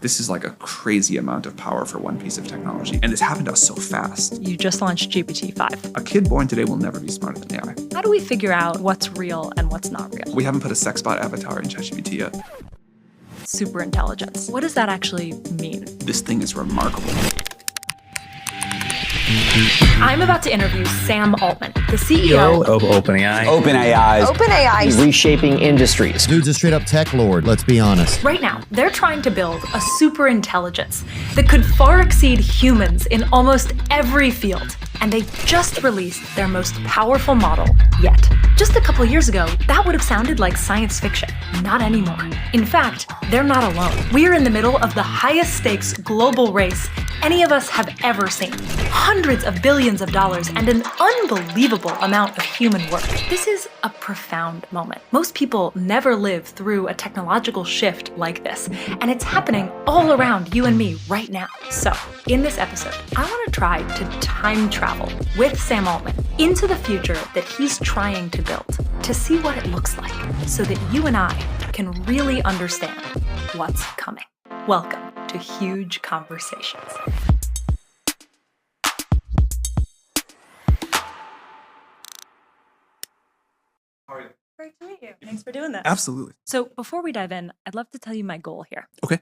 This is like a crazy amount of power for one piece of technology. And this happened to us so fast. You just launched GPT-5. A kid born today will never be smarter than AI. How do we figure out what's real and what's not real? We haven't put a sex bot avatar in ChatGPT yet. Super intelligence. What does that actually mean? This thing is remarkable. I'm about to interview Sam Altman, the CEO of OpenAI. OpenAI Reshaping industries. Dude's a straight up tech lord, let's be honest. Right now, they're trying to build a super intelligence that could far exceed humans in almost every field. And they just released their most powerful model yet. Just a couple years ago, that would have sounded like science fiction. Not anymore. In fact, they're not alone. We're in the middle of the highest stakes global race any of us have ever seen. Hundreds of billions of dollars and an unbelievable amount of human work. This is a profound moment. Most people never live through a technological shift like this, and it's happening all around you and me right now. So, in this episode, I want to try to time travel with Sam Altman into the future that he's trying to build, to see what it looks like, so that you and I can really understand what's coming. Welcome to Huge Conversations. How are you? Great to meet you. Thanks for doing this. Absolutely. So before we dive in, I'd love to tell you my goal here. Okay.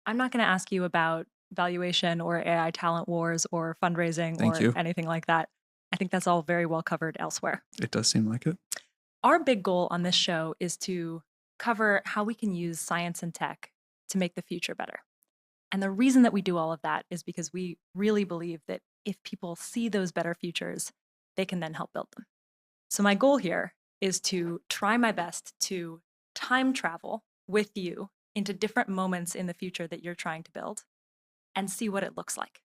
I'm not going to ask you about valuation or AI talent wars or fundraising Thank or you. anything like that. I think that's all very well covered elsewhere. It does seem like it. Our big goal on this show is to cover how we can use science and tech to make the future better. And the reason that we do all of that is because we really believe that if people see those better futures, they can then help build them. So my goal here is to try my best to time travel with you into different moments in the future that you're trying to build and see what it looks like.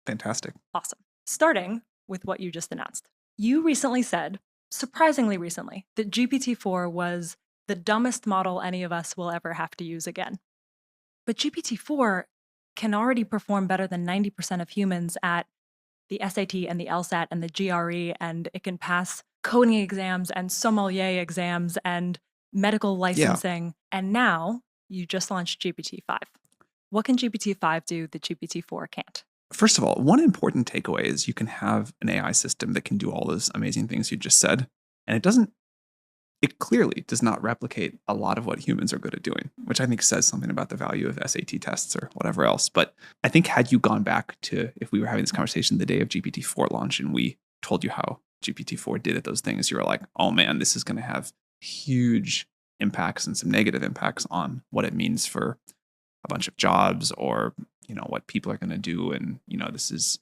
Fantastic. Awesome. Starting with what you just announced. You recently said, surprisingly recently, that GPT-4 was the dumbest model any of us will ever have to use again. But GPT-4 can already perform better than 90% of humans at the SAT and the LSAT and the GRE, and it can pass coding exams and sommelier exams and medical licensing. And now you just launched GPT-5. What can GPT-5 do that GPT-4 can't? First of all, one important takeaway is you can have an AI system that can do all those amazing things you just said, and it clearly does not replicate a lot of what humans are good at doing, which I think says something about the value of SAT tests or whatever else. But I think had you gone back to, if we were having this conversation the day of GPT-4 launch and we told you how GPT-4 did at those things, you were like, oh man, this is going to have huge impacts and some negative impacts on what it means for a bunch of jobs or, what people are going to do. And, this is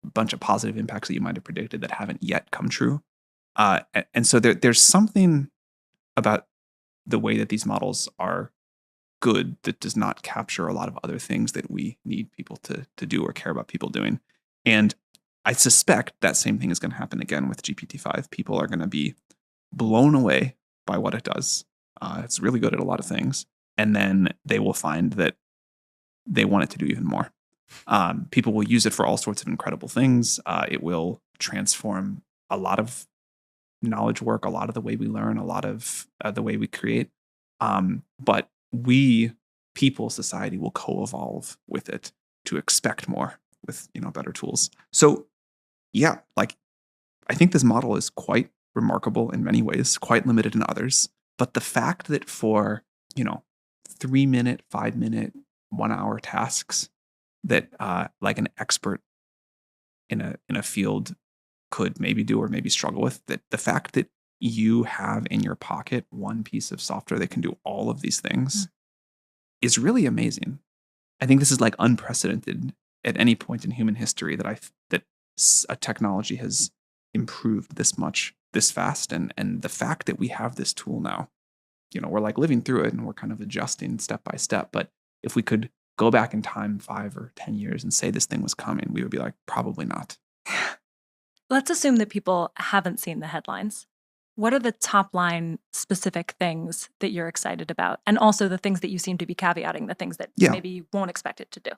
a bunch of positive impacts that you might have predicted that haven't yet come true. And so there's something about the way that these models are good that does not capture a lot of other things that we need people to do or care about people doing. And I suspect that same thing is going to happen again with GPT-5. People are going to be blown away by what it does. It's really good at a lot of things. And then they will find that they want it to do even more. People will use it for all sorts of incredible things. It will transform a lot of knowledge work, a lot of the way we learn, a lot of the way we create. But we, people, society will co-evolve with it to expect more with, better tools. So yeah, I think this model is quite remarkable in many ways, quite limited in others. But the fact that for, 3-minute, 5-minute, 1-hour tasks that like an expert in a field could maybe do or maybe struggle with, that the fact that you have in your pocket one piece of software that can do all of these things is really amazing. I think this is like unprecedented at any point in human history that a technology has improved this much, this fast. And the fact that we have this tool now, we're like living through it and we're kind of adjusting step by step. But if we could go back in time 5 or 10 years and say this thing was coming, we would be like, probably not. Let's assume that people haven't seen the headlines. What are the top line specific things that you're excited about? And also the things that you seem to be caveating, the things that maybe you won't expect it to do.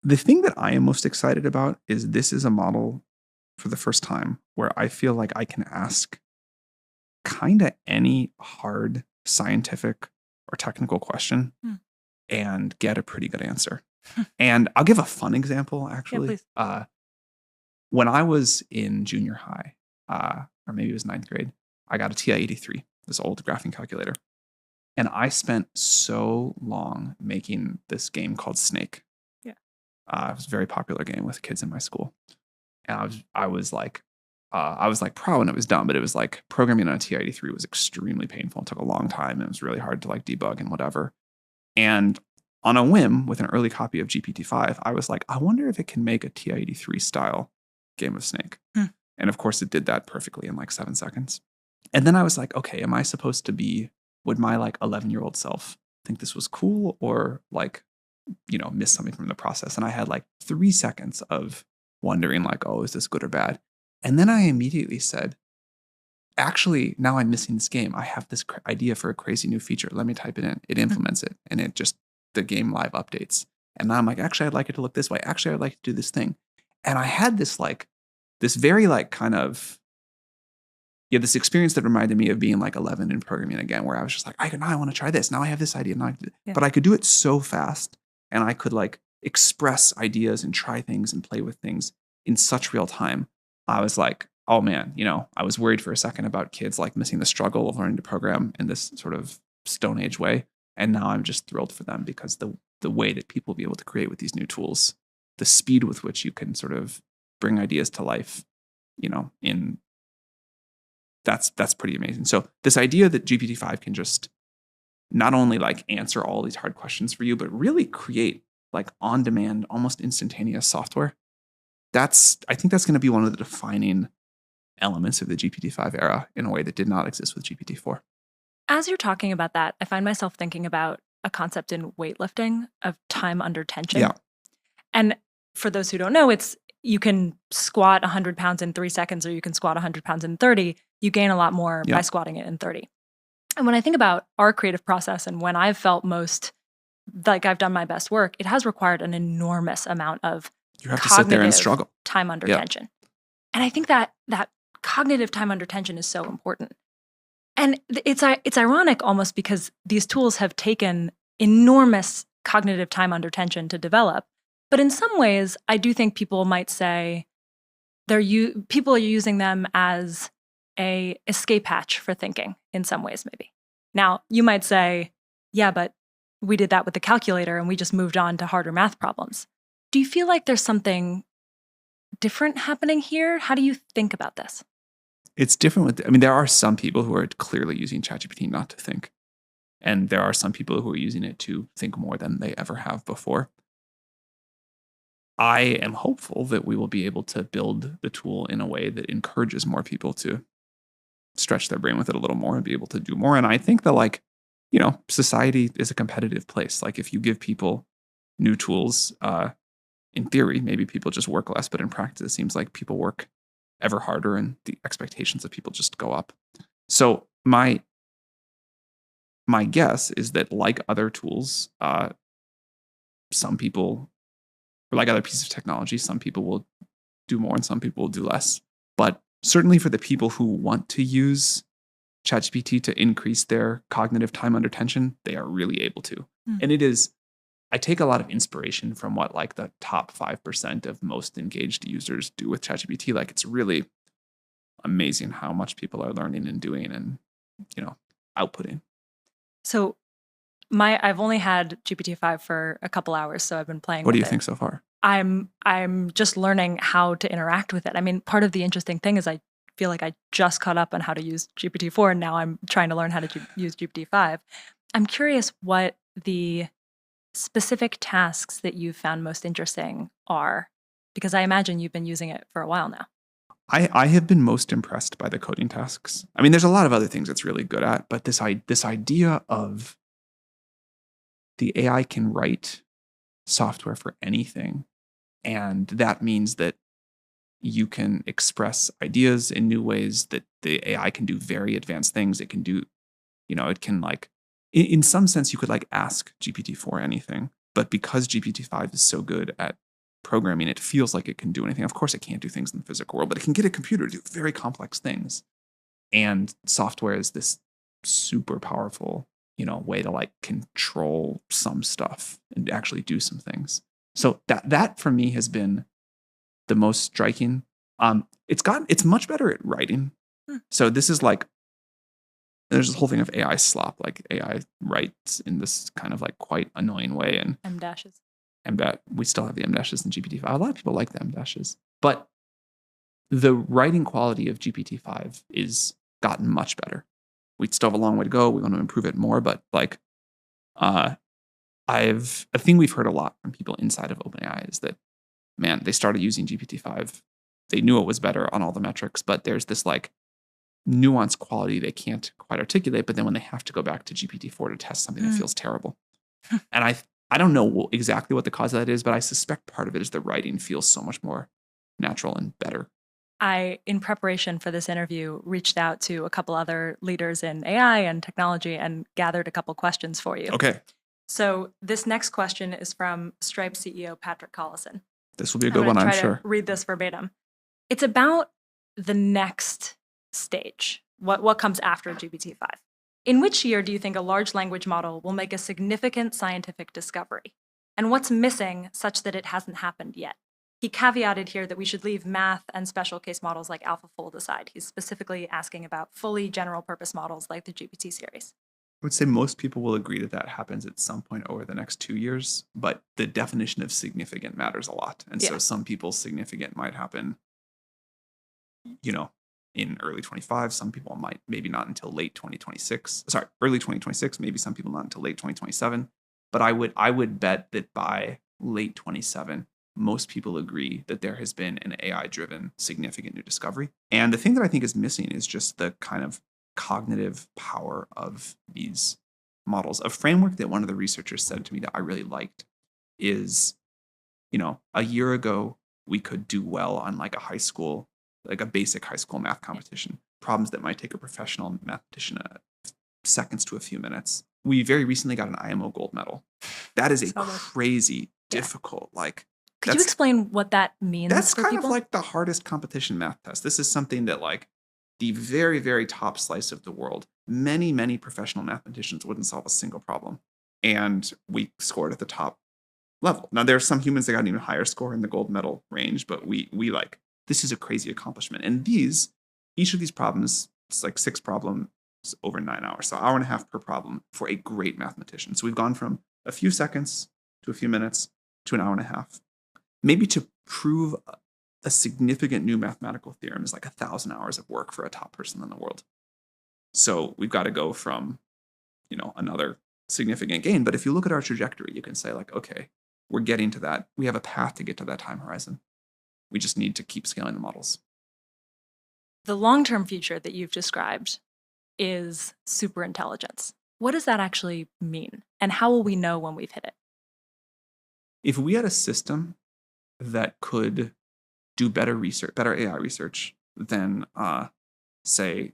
The thing that I am most excited about is this is a model for the first time where I feel like I can ask kind of any hard scientific or technical question and get a pretty good answer. And I'll give a fun example, actually. Yeah, please. When I was in junior high, or maybe it was ninth grade, I got a TI-83, this old graphing calculator. And I spent so long making this game called Snake. Yeah. It was a very popular game with kids in my school. And I was like proud when it was done, but it was like programming on a TI-83 was extremely painful. It took a long time. And it was really hard to like debug and whatever. And on a whim, with an early copy of GPT-5, I was like, I wonder if it can make a TI-83 style game of Snake. And of course, it did that perfectly in like 7 seconds. And then I was like, okay, am I supposed to be, would my like 11-year-old self think this was cool or like, miss something from the process? And I had like 3 seconds of wondering like, oh, is this good or bad? And then I immediately said, actually, now I'm missing this game. I have this idea for a crazy new feature. Let me type it in. It implements it. And it just, the game live updates. And now I'm like, actually, I'd like it to look this way. Actually, I'd like to do this thing. And I had this very like kind of, this experience that reminded me of being like 11 and programming again, where I was just like, I want to try this. Now I have this idea. But I could do it so fast. And I could like express ideas and try things and play with things in such real time. I was like, oh man, I was worried for a second about kids like missing the struggle of learning to program in this sort of Stone Age way. And now I'm just thrilled for them because the way that people will be able to create with these new tools, the speed with which you can sort of bring ideas to life, that's pretty amazing. So this idea that GPT-5 can just not only like answer all these hard questions for you, but really create like on-demand, almost instantaneous software. I think that's going to be one of the defining elements of the GPT-5 era in a way that did not exist with GPT-4. As you're talking about that, I find myself thinking about a concept in weightlifting of time under tension. Yeah. And for those who don't know, you can squat 100 pounds in 3 seconds or you can squat 100 pounds in 30. You gain a lot more by squatting it in 30. And when I think about our creative process and when I've felt most like I've done my best work, it has required an enormous amount of you have to sit there and struggle. Time under tension. And I think that cognitive time under tension is so important. And it's ironic almost because these tools have taken enormous cognitive time under tension to develop. But in some ways, I do think people might say people are using them as a escape hatch for thinking in some ways, maybe. Now, you might say, yeah, but we did that with the calculator and we just moved on to harder math problems. Do you feel like there's something different happening here? How do you think about this? It's different there are some people who are clearly using ChatGPT not to think. And there are some people who are using it to think more than they ever have before. I am hopeful that we will be able to build the tool in a way that encourages more people to stretch their brain with it a little more and be able to do more. And I think that society is a competitive place. Like if you give people new tools, in theory, maybe people just work less, but in practice, it seems like people work ever harder and the expectations of people just go up. So my guess is that like other tools, some people, or like other pieces of technology, some people will do more and some people will do less. But certainly for the people who want to use ChatGPT to increase their cognitive time under tension, they are really able to. And I take a lot of inspiration from what like the top 5% of most engaged users do with ChatGPT. Like it's really amazing how much people are learning and doing and, outputting. So I've only had GPT-5 for a couple hours, so I've been playing with it. What do you think so far? I'm just learning how to interact with it. I mean, part of the interesting thing is I feel like I just caught up on how to use GPT-4 and now I'm trying to learn how to use GPT-5. I'm curious what the specific tasks that you've found most interesting are, because I imagine you've been using it for a while now. I have been most impressed by the coding tasks. I mean, there's a lot of other things it's really good at, but this idea of the AI can write software for anything, and that means that you can express ideas in new ways, that the AI can do very advanced things. It can do, it can like, in some sense, you could like ask GPT-4 anything, but because GPT-5 is so good at programming, it feels like it can do anything. Of course, it can't do things in the physical world, but it can get a computer to do very complex things. And software is this super powerful way to like control some stuff and actually do some things. So that for me has been the most striking. It's much better at writing. So this is like, there's this whole thing of AI slop, like AI writes in this kind of like quite annoying way. And M dashes. we still have the M dashes in GPT-5. A lot of people like the M dashes, but the writing quality of GPT-5 is gotten much better. We still have a long way to go. We want to improve it more, but like, a thing we've heard a lot from people inside of OpenAI is that, man, they started using GPT-5. They knew it was better on all the metrics, but there's this like nuanced quality they can't quite articulate. But then when they have to go back to GPT-4 to test something, it feels terrible. And I don't know exactly what the cause of that is, but I suspect part of it is the writing feels so much more natural and better. I, in preparation for this interview, reached out to a couple other leaders in AI and technology and gathered a couple questions for you. Okay. So this next question is from Stripe CEO Patrick Collison. This will be a good one, I'm sure. To read this verbatim. It's about the next stage, what comes after GPT-5. In which year do you think a large language model will make a significant scientific discovery? And what's missing such that it hasn't happened yet? He caveated here that we should leave math and special case models like AlphaFold aside. He's specifically asking about fully general purpose models like the GPT series. I would say most people will agree that happens at some point over the next 2 years, but the definition of significant matters a lot. And so some people's significant might happen, in early 25. Some people might, maybe not until late 2026. Sorry, early 2026. Maybe some people not until late 2027. But I would bet that by late 27, most people agree that there has been an AI-driven significant new discovery. And the thing that I think is missing is just the kind of cognitive power of these models. A framework that one of the researchers said to me that I really liked is, a year ago, we could do well on like a basic high school math competition, problems that might take a professional mathematician seconds to a few minutes. We very recently got an IMO gold medal. That is a crazy, difficult, Could you explain what that means? That's for kind people? of like the hardest competition math test. This is something that like the very, very top slice of the world, many, many professional mathematicians wouldn't solve a single problem. And we scored at the top level. Now, there are some humans that got an even higher score in the gold medal range, but we this is a crazy accomplishment. And each of these problems, it's like 6 problems over 9 hours. So 1.5 hours per problem for a great mathematician. So we've gone from a few seconds to a few minutes to 1.5 hours. Maybe to prove a significant new mathematical theorem is like 1,000 hours of work for a top person in the world. So we've got to go from, another significant gain. But if you look at our trajectory, you can say like, okay, we're getting to that. We have a path to get to that time horizon. We just need to keep scaling the models. The long-term future that you've described is superintelligence. What does that actually mean? And how will we know when we've hit it? If we had a system that could do better AI research than, say,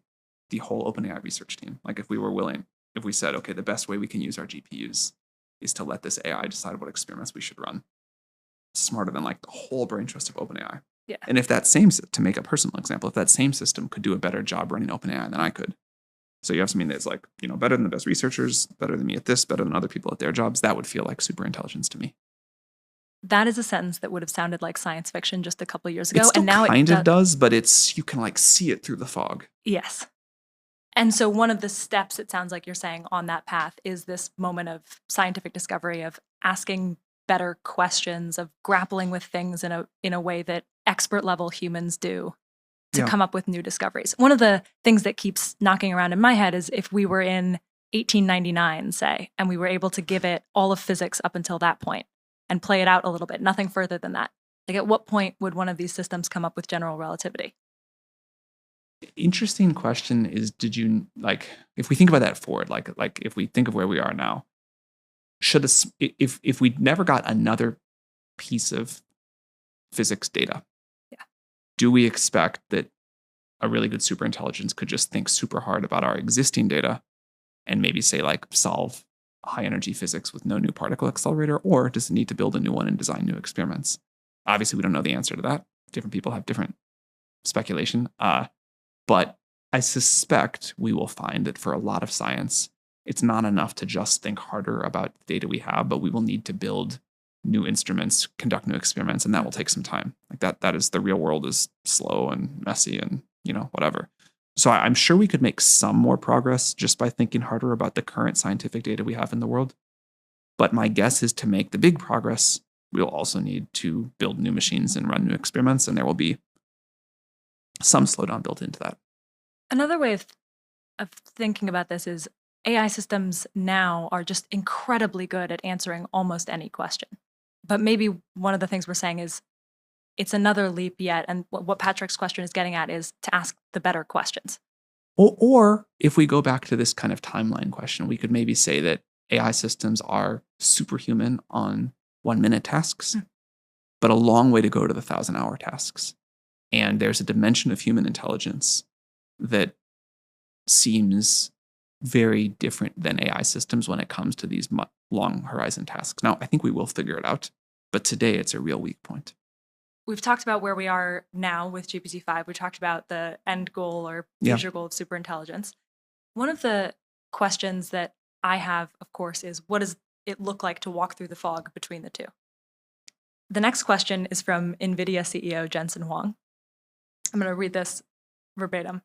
the whole OpenAI research team. Like if we said, okay, the best way we can use our GPUs is to let this AI decide what experiments we should run. Smarter than like the whole brain trust of OpenAI. Yeah. And if to make a personal example, if that same system could do a better job running OpenAI than I could. So you have something that's like, better than the best researchers, better than me at this, better than other people at their jobs, that would feel like superintelligence to me. That is a sentence that would have sounded like science fiction just a couple of years ago. It still and now kind of does, but you can like see it through the fog. Yes. And so one of the steps, it sounds like you're saying, on that path is this moment of scientific discovery, of asking better questions, of grappling with things in a way that expert level humans do to come up with new discoveries. One of the things that keeps knocking around in my head is if we were in 1899, say, and we were able to give it all of physics up until that point and play it out a little bit, nothing further than that. Like, at what point would one of these systems come up with general relativity? Interesting question is, if we think about that forward, like if we think of where we are now, if we never got another piece of physics data, do we expect that a really good superintelligence could just think super hard about our existing data and maybe say like solve high energy physics with no new particle accelerator, or does it need to build a new one and design new experiments? Obviously, we don't know the answer to that. Different people have different speculation. But I suspect we will find that for a lot of science, it's not enough to just think harder about the data we have, but we will need to build new instruments, conduct new experiments, and that will take some time. Like that is the real world is slow and messy and, whatever. So I'm sure we could make some more progress just by thinking harder about the current scientific data we have in the world. But my guess is to make the big progress, we'll also need to build new machines and run new experiments, and there will be some slowdown built into that. Another way of thinking about this is AI systems now are just incredibly good at answering almost any question. But maybe one of the things we're saying is it's another leap yet. And what Patrick's question is getting at is to ask the better questions. Or if we go back to this kind of timeline question, we could maybe say that AI systems are superhuman on 1-minute tasks, but a long way to go to the 1,000-hour tasks. And there's a dimension of human intelligence that seems very different than AI systems when it comes to these long horizon tasks. Now, I think we will figure it out, but today it's a real weak point. We've talked about where we are now with GPT-5. We talked about the end goal or future goal of superintelligence. One of the questions that I have, of course, is what does it look like to walk through the fog between the two? The next question is from NVIDIA CEO Jensen Huang. I'm going to read this verbatim.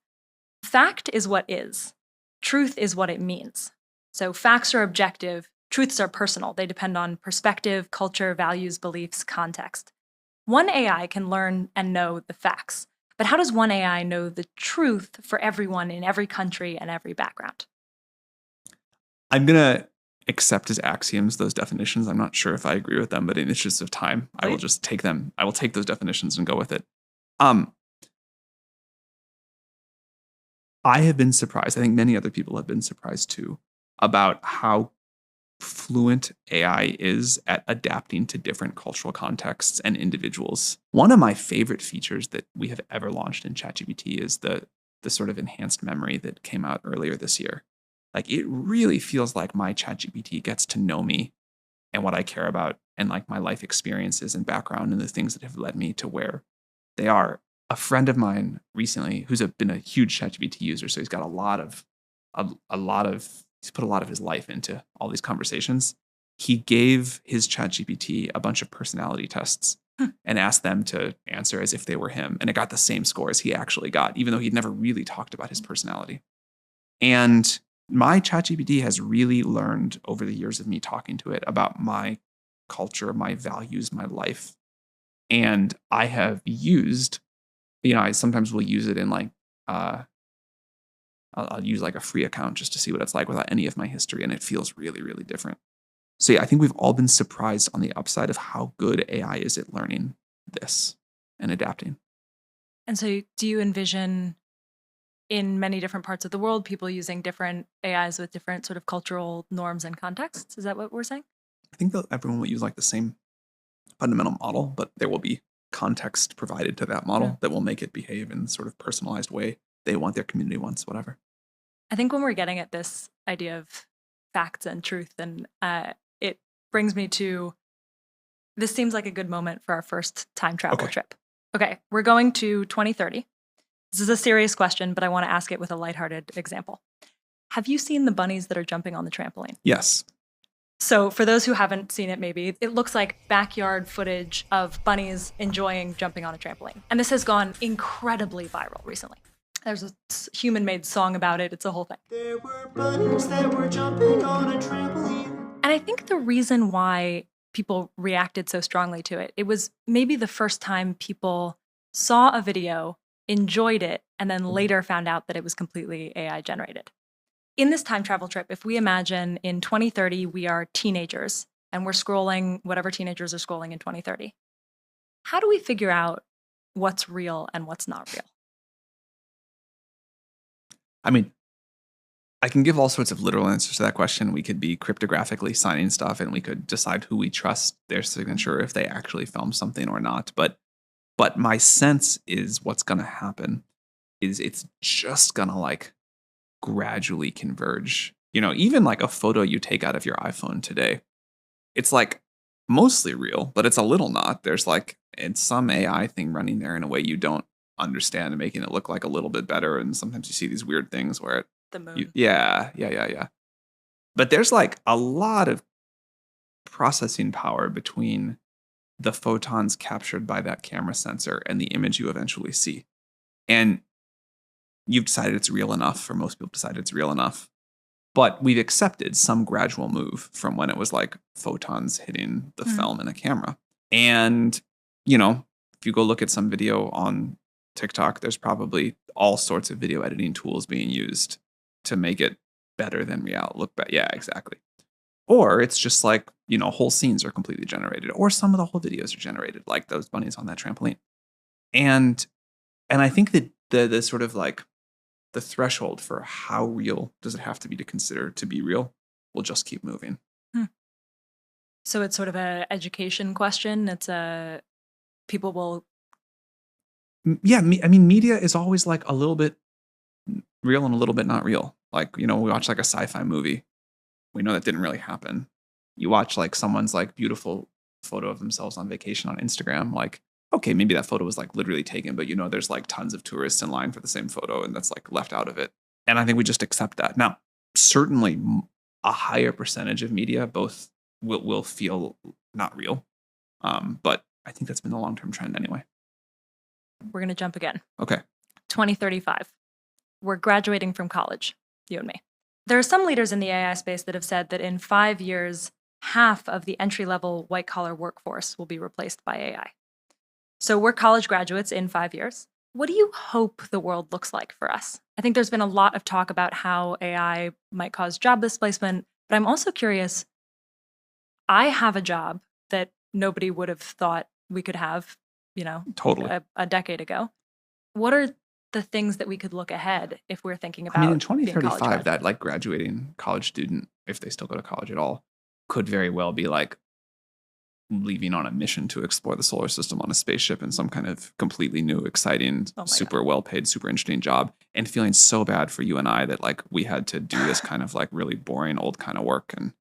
Fact is what is. Truth is what it means. So facts are objective. Truths are personal. They depend on perspective, culture, values, beliefs, context. One AI can learn and know the facts, but how does one AI know the truth for everyone in every country and every background? I'm going to accept as axioms those definitions. I'm not sure if I agree with them, but in the interest of time, I will just take them. I will take those definitions and go with it. I have been surprised, I think many other people have been surprised too, about how fluent AI is at adapting to different cultural contexts and individuals. One of my favorite features that we have ever launched in ChatGPT is the sort of enhanced memory that came out earlier this year. Like it really feels like my ChatGPT gets to know me and what I care about and like my life experiences and background and the things that have led me to where they are. A friend of mine recently, who's been a huge ChatGPT user, so he's got he's put a lot of his life into all these conversations. He gave his ChatGPT a bunch of personality tests and asked them to answer as if they were him, and it got the same score as he actually got, even though he'd never really talked about his personality. And my ChatGPT has really learned over the years of me talking to it about my culture, my values, my life, and I have used. I sometimes will use it in like, I'll use like a free account just to see what it's like without any of my history. And it feels really, really different. So yeah, I think we've all been surprised on the upside of how good AI is at learning this and adapting. And so do you envision in many different parts of the world, people using different AIs with different sort of cultural norms and contexts? Is that what we're saying? I think that everyone will use like the same fundamental model, but there will be context provided to that model that will make it behave in the sort of personalized way they want, their community wants, whatever. I think when we're getting at this idea of facts and truth, and it brings me to, this seems like a good moment for our first time travel trip. Okay, we're going to 2030. This is a serious question, but I want to ask it with a lighthearted example. Have you seen the bunnies that are jumping on the trampoline? Yes. So for those who haven't seen it, maybe, it looks like backyard footage of bunnies enjoying jumping on a trampoline. And this has gone incredibly viral recently. There's a human-made song about it. It's a whole thing. There were bunnies that were jumping on a trampoline. And I think the reason why people reacted so strongly to it, it was maybe the first time people saw a video, enjoyed it, and then later found out that it was completely AI generated. In this time travel trip, if we imagine in 2030, we are teenagers and we're scrolling whatever teenagers are scrolling in 2030, how do we figure out what's real and what's not real? I mean, I can give all sorts of literal answers to that question. We could be cryptographically signing stuff and we could decide who we trust their signature if they actually filmed something or not. But my sense is what's going to happen is it's just going to like gradually converge. Even like a photo you take out of your iPhone today, it's like mostly real, but it's a little not. There's like it's some AI thing running there in a way you don't understand and making it look like a little bit better. And sometimes you see these weird things where the moon. Yeah. But there's like a lot of processing power between the photons captured by that camera sensor and the image you eventually see. And you've decided it's real enough, or most people decided it's real enough. But we've accepted some gradual move from when it was like photons hitting the film in a camera. And, if you go look at some video on TikTok, there's probably all sorts of video editing tools being used to make it better than look better. Yeah, exactly. Or it's just like, whole scenes are completely generated, or some of the whole videos are generated, like those bunnies on that trampoline. And I think that the sort of like the threshold for how real does it have to be to consider to be real will just keep moving. So it's sort of an education question. People will. Yeah, media is always like a little bit real and a little bit not real. Like, we watch like a sci-fi movie. We know that didn't really happen. You watch like someone's like beautiful photo of themselves on vacation on Instagram. Like, okay, maybe that photo was like literally taken, but there's like tons of tourists in line for the same photo, and that's like left out of it. And I think we just accept that. Now, certainly a higher percentage of media both will feel not real. But I think that's been the long-term trend anyway. We're going to jump again. Okay. 2035. We're graduating from college, you and me. There are some leaders in the AI space that have said that in 5 years, half of the entry-level white-collar workforce will be replaced by AI. So we're college graduates in 5 years. What do you hope the world looks like for us? I think there's been a lot of talk about how AI might cause job displacement, but I'm also curious. I have a job that nobody would have thought we could have, Totally. a decade ago. What are the things that we could look ahead if we're thinking about in being college 2035, graduates? that like graduating college student, if they still go to college at all, could very well be like leaving on a mission to explore the solar system on a spaceship in some kind of completely new, exciting, super well-paid, super interesting job, and feeling so bad for you and I that like we had to do this kind of like really boring old kind of work, and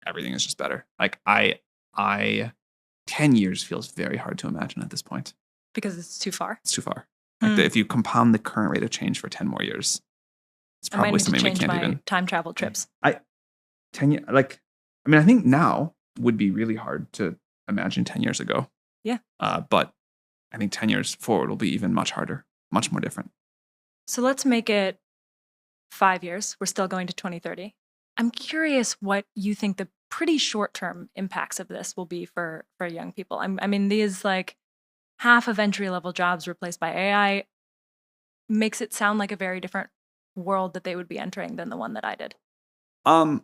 everything is just better. Like I 10 years feels very hard to imagine at this point. Because it's too far? It's too far. Like if you compound the current rate of change for 10 more years, it's probably something we can't even. Time travel trips. 10 years, I think now would be really hard to imagine 10 years ago. Yeah. But I think 10 years forward will be even much harder, much more different. So let's make it 5 years. We're still going to 2030. I'm curious what you think the pretty short-term impacts of this will be for young people. These like half of entry-level jobs replaced by AI makes it sound like a very different world that they would be entering than the one that I did. I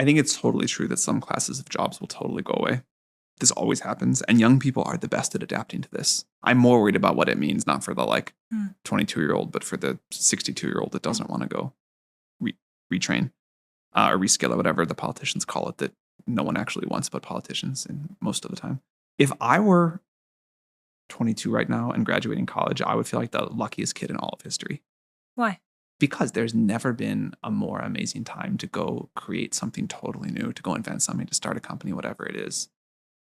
think it's totally true that some classes of jobs will totally go away. This always happens, and young people are the best at adapting to this. I'm more worried about what it means, not for the 22-year-old, but for the 62-year-old that doesn't want to go retrain or reskill or whatever the politicians call it, that no one actually wants but politicians in most of the time. If I were 22 right now and graduating college, I would feel like the luckiest kid in all of history. Why? Because there's never been a more amazing time to go create something totally new, to go invent something, to start a company, whatever it is.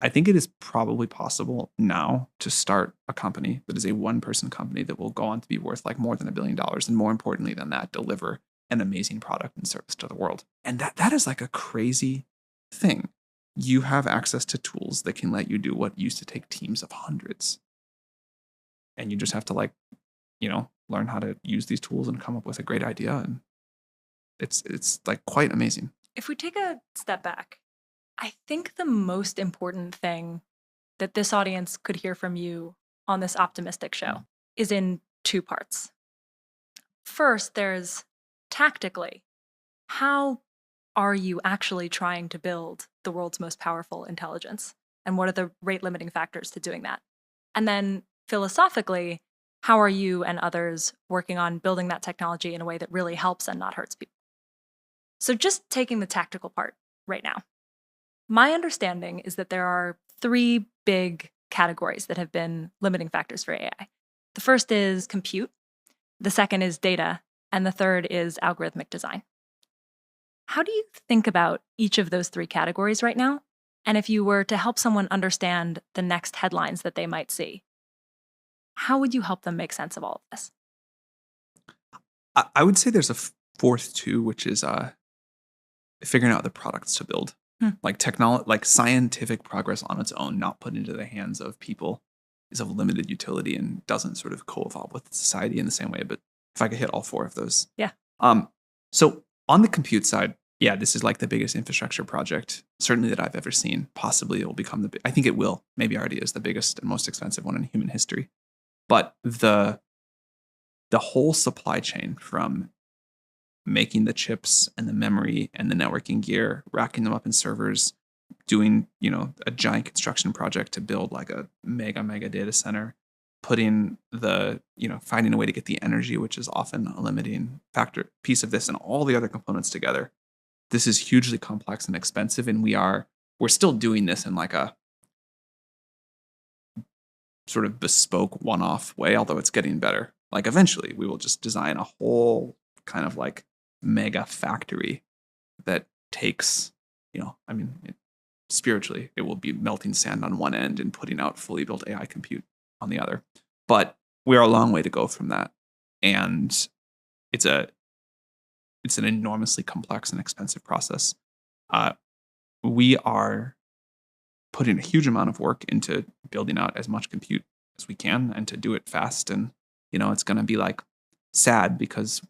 I think it is probably possible now to start a company that is a one-person company that will go on to be worth like more than $1 billion. And more importantly than that, deliver an amazing product and service to the world. And that is like a crazy thing. You have access to tools that can let you do what used to take teams of hundreds. And you just have to learn how to use these tools and come up with a great idea. And it's like quite amazing. If we take a step back, I think the most important thing that this audience could hear from you on this optimistic show is in 2 parts. First, there's tactically, how are you actually trying to build the world's most powerful intelligence? And what are the rate limiting factors to doing that? And then philosophically, how are you and others working on building that technology in a way that really helps and not hurts people? So just taking the tactical part right now. My understanding is that there are 3 big categories that have been limiting factors for AI. The first is compute, the second is data, and the third is algorithmic design. How do you think about each of those 3 categories right now? And if you were to help someone understand the next headlines that they might see, how would you help them make sense of all of this? I would say there's a fourth too, which is figuring out the products to build. Like technology, like scientific progress on its own, not put into the hands of people, is of limited utility and doesn't sort of co-evolve with society in the same way. But if I could hit all four of those. Yeah. So on the compute side, yeah, this is like the biggest infrastructure project certainly that I've ever seen. Possibly it will become I think it will, maybe already is the biggest and most expensive one in human history. But the whole supply chain from making the chips and the memory and the networking gear, racking them up in servers, doing, a giant construction project to build like a mega data center, putting finding a way to get the energy, which is often a limiting piece of this, and all the other components together. This is hugely complex and expensive, and we're still doing this in like a sort of bespoke one-off way, although it's getting better. Like eventually we will just design a whole kind of like mega factory that takes, spiritually, it will be melting sand on one end and putting out fully built AI compute on the other. But we're a long way to go from that. And it's an enormously complex and expensive process. We are putting a huge amount of work into building out as much compute as we can and to do it fast. And, it's going to be like sad because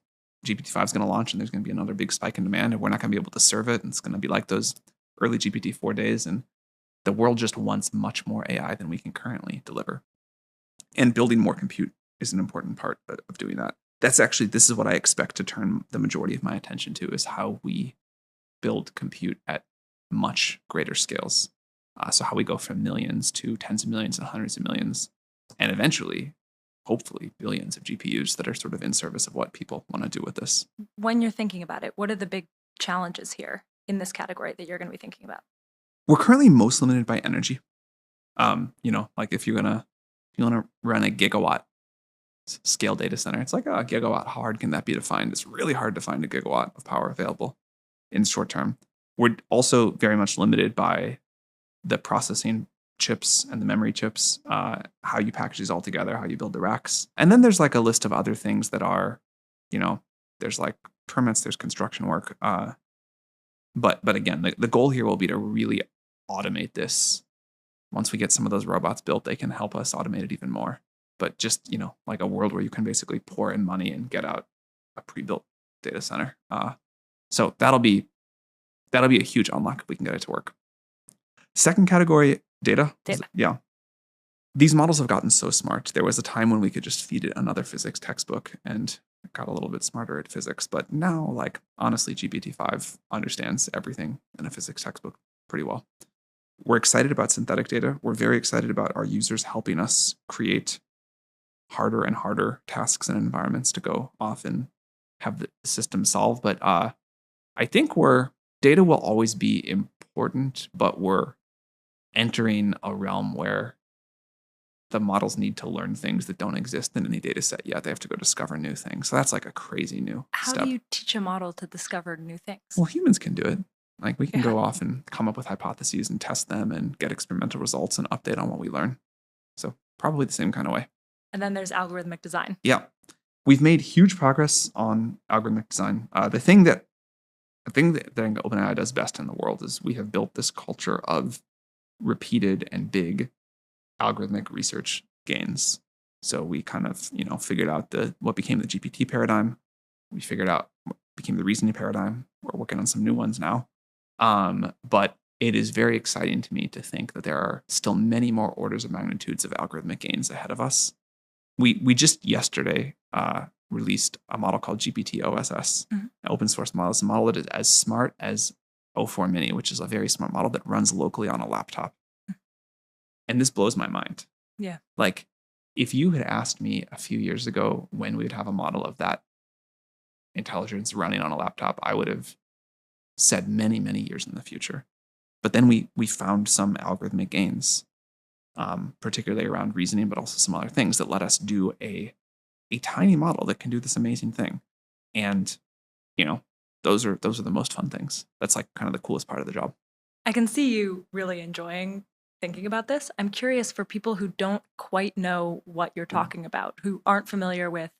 GPT-5 is going to launch and there's going to be another big spike in demand and we're not going to be able to serve it. And it's going to be like those early GPT-4 days. And the world just wants much more AI than we can currently deliver. And building more compute is an important part of doing that. This is what I expect to turn the majority of my attention to, is how we build compute at much greater scales. So how we go from millions to tens of millions and hundreds of millions, and eventually, hopefully, billions of GPUs that are sort of in service of what people want to do with this. When you're thinking about it, what are the big challenges here in this category that you're going to be thinking about? We're currently most limited by energy. Like if you want to run a gigawatt scale data center, it's like a gigawatt. How hard can that be to find? It's really hard to find a gigawatt of power available in short term. We're also very much limited by the processing chips and the memory chips, how you package these all together, how you build the racks. And then there's like a list of other things that are, there's like permits, there's construction work. But again, the goal here will be to really automate this. Once we get some of those robots built, they can help us automate it even more. But just, like a world where you can basically pour in money and get out a pre-built data center. So that'll be a huge unlock if we can get it to work. Second category, data. Yeah. These models have gotten so smart. There was a time when we could just feed it another physics textbook and it got a little bit smarter at physics. But now, like, honestly, GPT-5 understands everything in a physics textbook pretty well. We're excited about synthetic data. We're very excited about our users helping us create harder and harder tasks and environments to go off and have the system solve. But I think data will always be important, but we're entering a realm where the models need to learn things that don't exist in any data set yet. They have to go discover new things. So that's like a crazy new step. How do you teach a model to discover new things? Well, humans can do it. Like we can go off and come up with hypotheses and test them and get experimental results and update on what we learn. So probably the same kind of way. And then there's algorithmic design. Yeah. We've made huge progress on algorithmic design. The thing that OpenAI does best in the world is we have built this culture of repeated and big algorithmic research gains. So we kind of, figured out what became the GPT paradigm. We figured out what became the reasoning paradigm. We're working on some new ones now. But it is very exciting to me to think that there are still many more orders of magnitudes of algorithmic gains ahead of us. We just yesterday released a model called GPT-OSS, an open source model. It's a model that is as smart as O4 Mini, which is a very smart model that runs locally on a laptop. And this blows my mind. Yeah. Like, if you had asked me a few years ago when we would have a model of that intelligence running on a laptop, I would have said many, many years in the future. But then we found some algorithmic gains, particularly around reasoning, but also some other things that let us do a tiny model that can do this amazing thing. And, those are the most fun things. That's like kind of the coolest part of the job. I can see you really enjoying thinking about this. I'm curious, for people who don't quite know what you're talking about, who aren't familiar with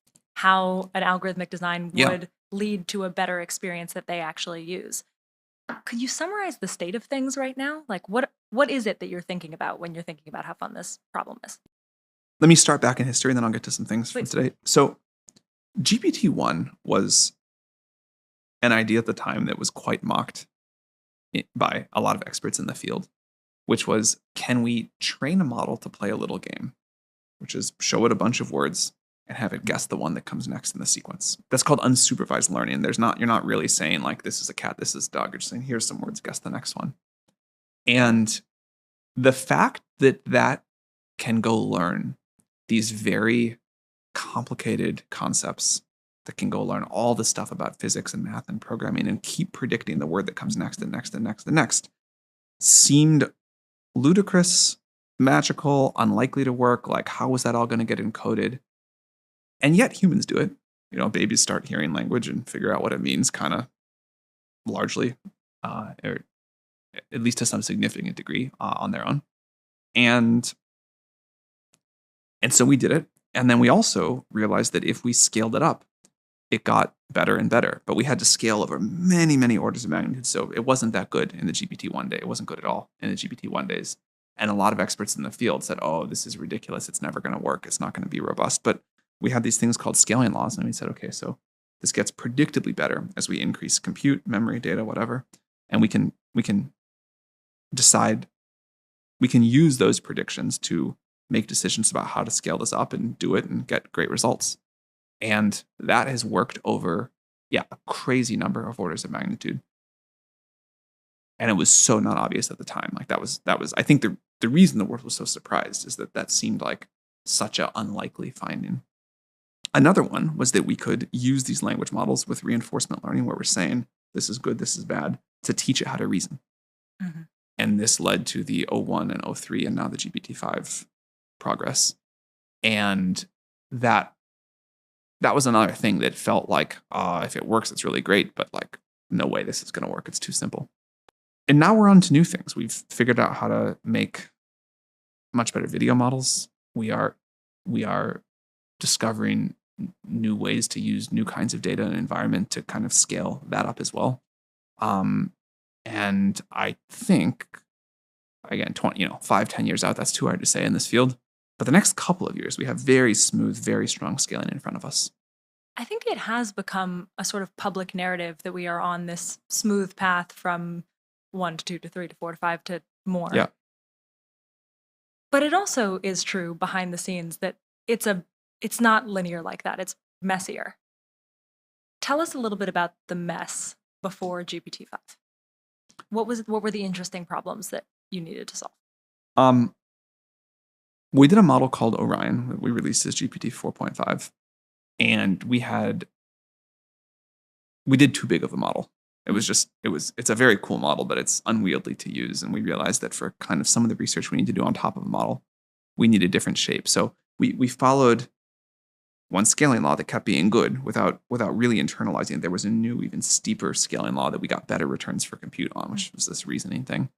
how an algorithmic design Yeah. would lead to a better experience that they actually use. Could you summarize the state of things right now? Like what is it that you're thinking about when you're thinking about how fun this problem is? Let me start back in history and then I'll get to some things from Please. today. So GPT-1 was an idea at the time that was quite mocked by a lot of experts in the field, which was, can we train a model to play a little game, which is show it a bunch of words and have it guess the one that comes next in the sequence. That's called unsupervised learning. You're not really saying like, this is a cat, this is a dog. You're just saying, here's some words, guess the next one. And the fact that that can go learn these very complicated concepts, that can go learn all the stuff about physics and math and programming and keep predicting the word that comes next and next and next and next, seemed ludicrous, magical, unlikely to work. Like, how was that all going to get encoded? And yet humans do it. You know, babies start hearing language and figure out what it means kind of largely, or at least to some significant degree on their own. And so we did it. And then we also realized that if we scaled it up, it got better and better. But we had to scale over many, many orders of magnitude. So it wasn't that good in the GPT-1 day. It wasn't good at all in the GPT-1 days. And a lot of experts in the field said, oh, this is ridiculous. It's never going to work. It's not going to be robust. But we had these things called scaling laws. And we said, okay, so this gets predictably better as we increase compute, memory, data, whatever. And we can decide, we can use those predictions to make decisions about how to scale this up and do it and get great results. And that has worked over, a crazy number of orders of magnitude. And it was so not obvious at the time. Like that was, I think the reason the world was so surprised is that seemed like such an unlikely finding. Another one was that we could use these language models with reinforcement learning, where we're saying, this is good, this is bad, to teach it how to reason. Mm-hmm. And this led to the O1 and O3 and now the GPT-5 progress. And that was another thing that felt like, if it works, it's really great, but like, no way this is going to work. It's too simple. And now we're on to new things. We've figured out how to make much better video models. We are discovering new ways to use new kinds of data and environment to kind of scale that up as well. And I think, again, 5-10 years out, that's too hard to say in this field. But the next couple of years, we have very smooth, very strong scaling in front of us. I think it has become a sort of public narrative that we are on this smooth path from 1 to 2 to 3 to 4 to 5 to more. Yeah. But it also is true behind the scenes that it's not linear like that. It's messier. Tell us a little bit about the mess before GPT-5. What were the interesting problems that you needed to solve? We did a model called Orion that we released as GPT 4.5, and we did too big of a model. It's a very cool model, but it's unwieldy to use. And we realized that for kind of some of the research we need to do on top of a model, we need a different shape. So we followed one scaling law that kept being good without really internalizing it. There was a new, even steeper scaling law that we got better returns for compute on, which was this reasoning thing.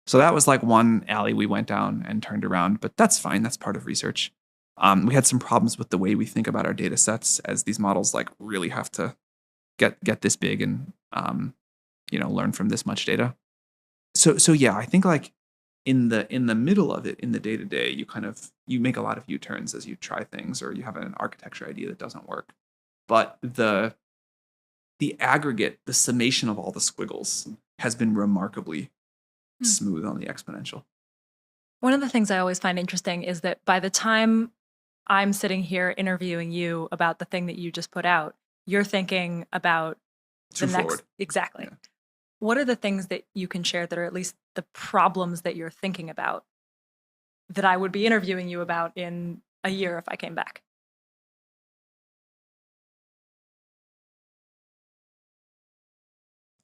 So that was like one alley we went down and turned around, but that's fine. That's part of research. We had some problems with the way we think about our data sets, as these models like really have to get this big and learn from this much data. So yeah, I think like in the middle of it, in the day-to-day, you make a lot of U-turns as you try things, or you have an architecture idea that doesn't work. But the aggregate, the summation of all the squiggles has been remarkably smooth on the exponential. One of the things I always find interesting is that by the time I'm sitting here interviewing you about the thing that you just put out, you're thinking about the next. Forward. Exactly. Yeah. What are the things that you can share that are at least the problems that you're thinking about that I would be interviewing you about in a year if I came back?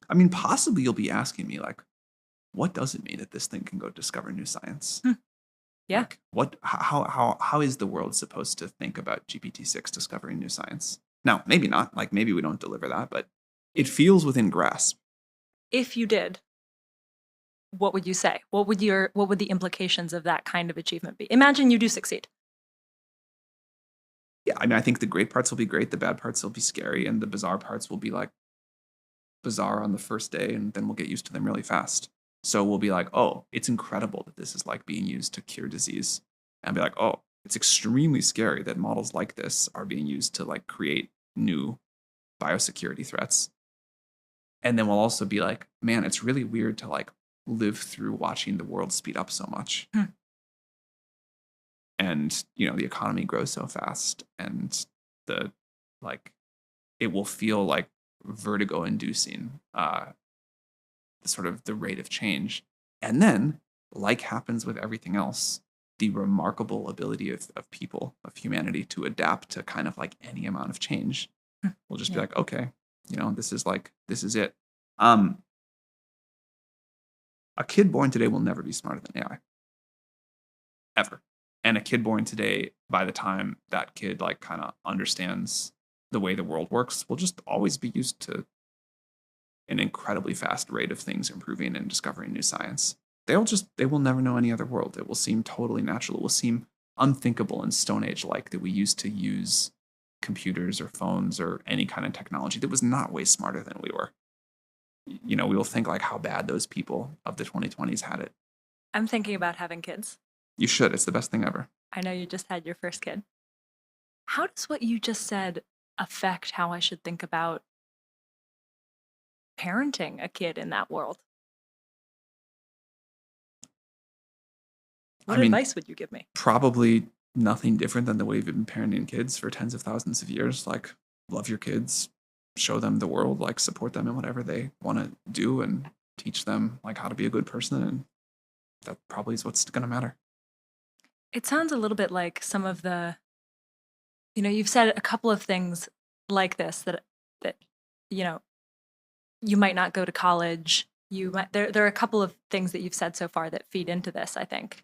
I mean, possibly you'll be asking me like, what does it mean that this thing can go discover new science? Yeah. Like, how is the world supposed to think about GPT-6 discovering new science? Now, maybe not. Like, maybe we don't deliver that, but it feels within grasp. If you did, what would you say? What would the implications of that kind of achievement be? Imagine you do succeed. Yeah, I mean, I think the great parts will be great, the bad parts will be scary, and the bizarre parts will be like bizarre on the first day, and then we'll get used to them really fast. So we'll be like, oh, it's incredible that this is like being used to cure disease. And be like, oh, it's extremely scary that models like this are being used to like create new biosecurity threats. And then we'll also be like, man, it's really weird to like live through watching the world speed up so much. And, the economy grows so fast, and the like it will feel like vertigo inducing, sort of the rate of change. And then, like happens with everything else, the remarkable ability of people, of humanity, to adapt to kind of like any amount of change. We'll just be like, okay, this is it. A kid born today will never be smarter than AI. Ever. And a kid born today, by the time that kid like kind of understands the way the world works, will just always be used to an incredibly fast rate of things improving and discovering new science. They will never know any other world. It will seem totally natural. It will seem unthinkable and Stone Age like that we used to use computers or phones or any kind of technology that was not way smarter than we were. We will think like how bad those people of the 2020s had it. I'm thinking about having kids. You should. It's the best thing ever. I know you just had your first kid. How does what you just said affect how I should think about parenting a kid in that world? What advice would you give me? Probably nothing different than the way we've been parenting kids for tens of thousands of years. Like, love your kids, show them the world, like support them in whatever they want to do, and teach them like how to be a good person. And that probably is what's going to matter. It sounds a little bit like some of the, you've said a couple of things like this that you might not go to college. There are a couple of things that you've said so far that feed into this, I think.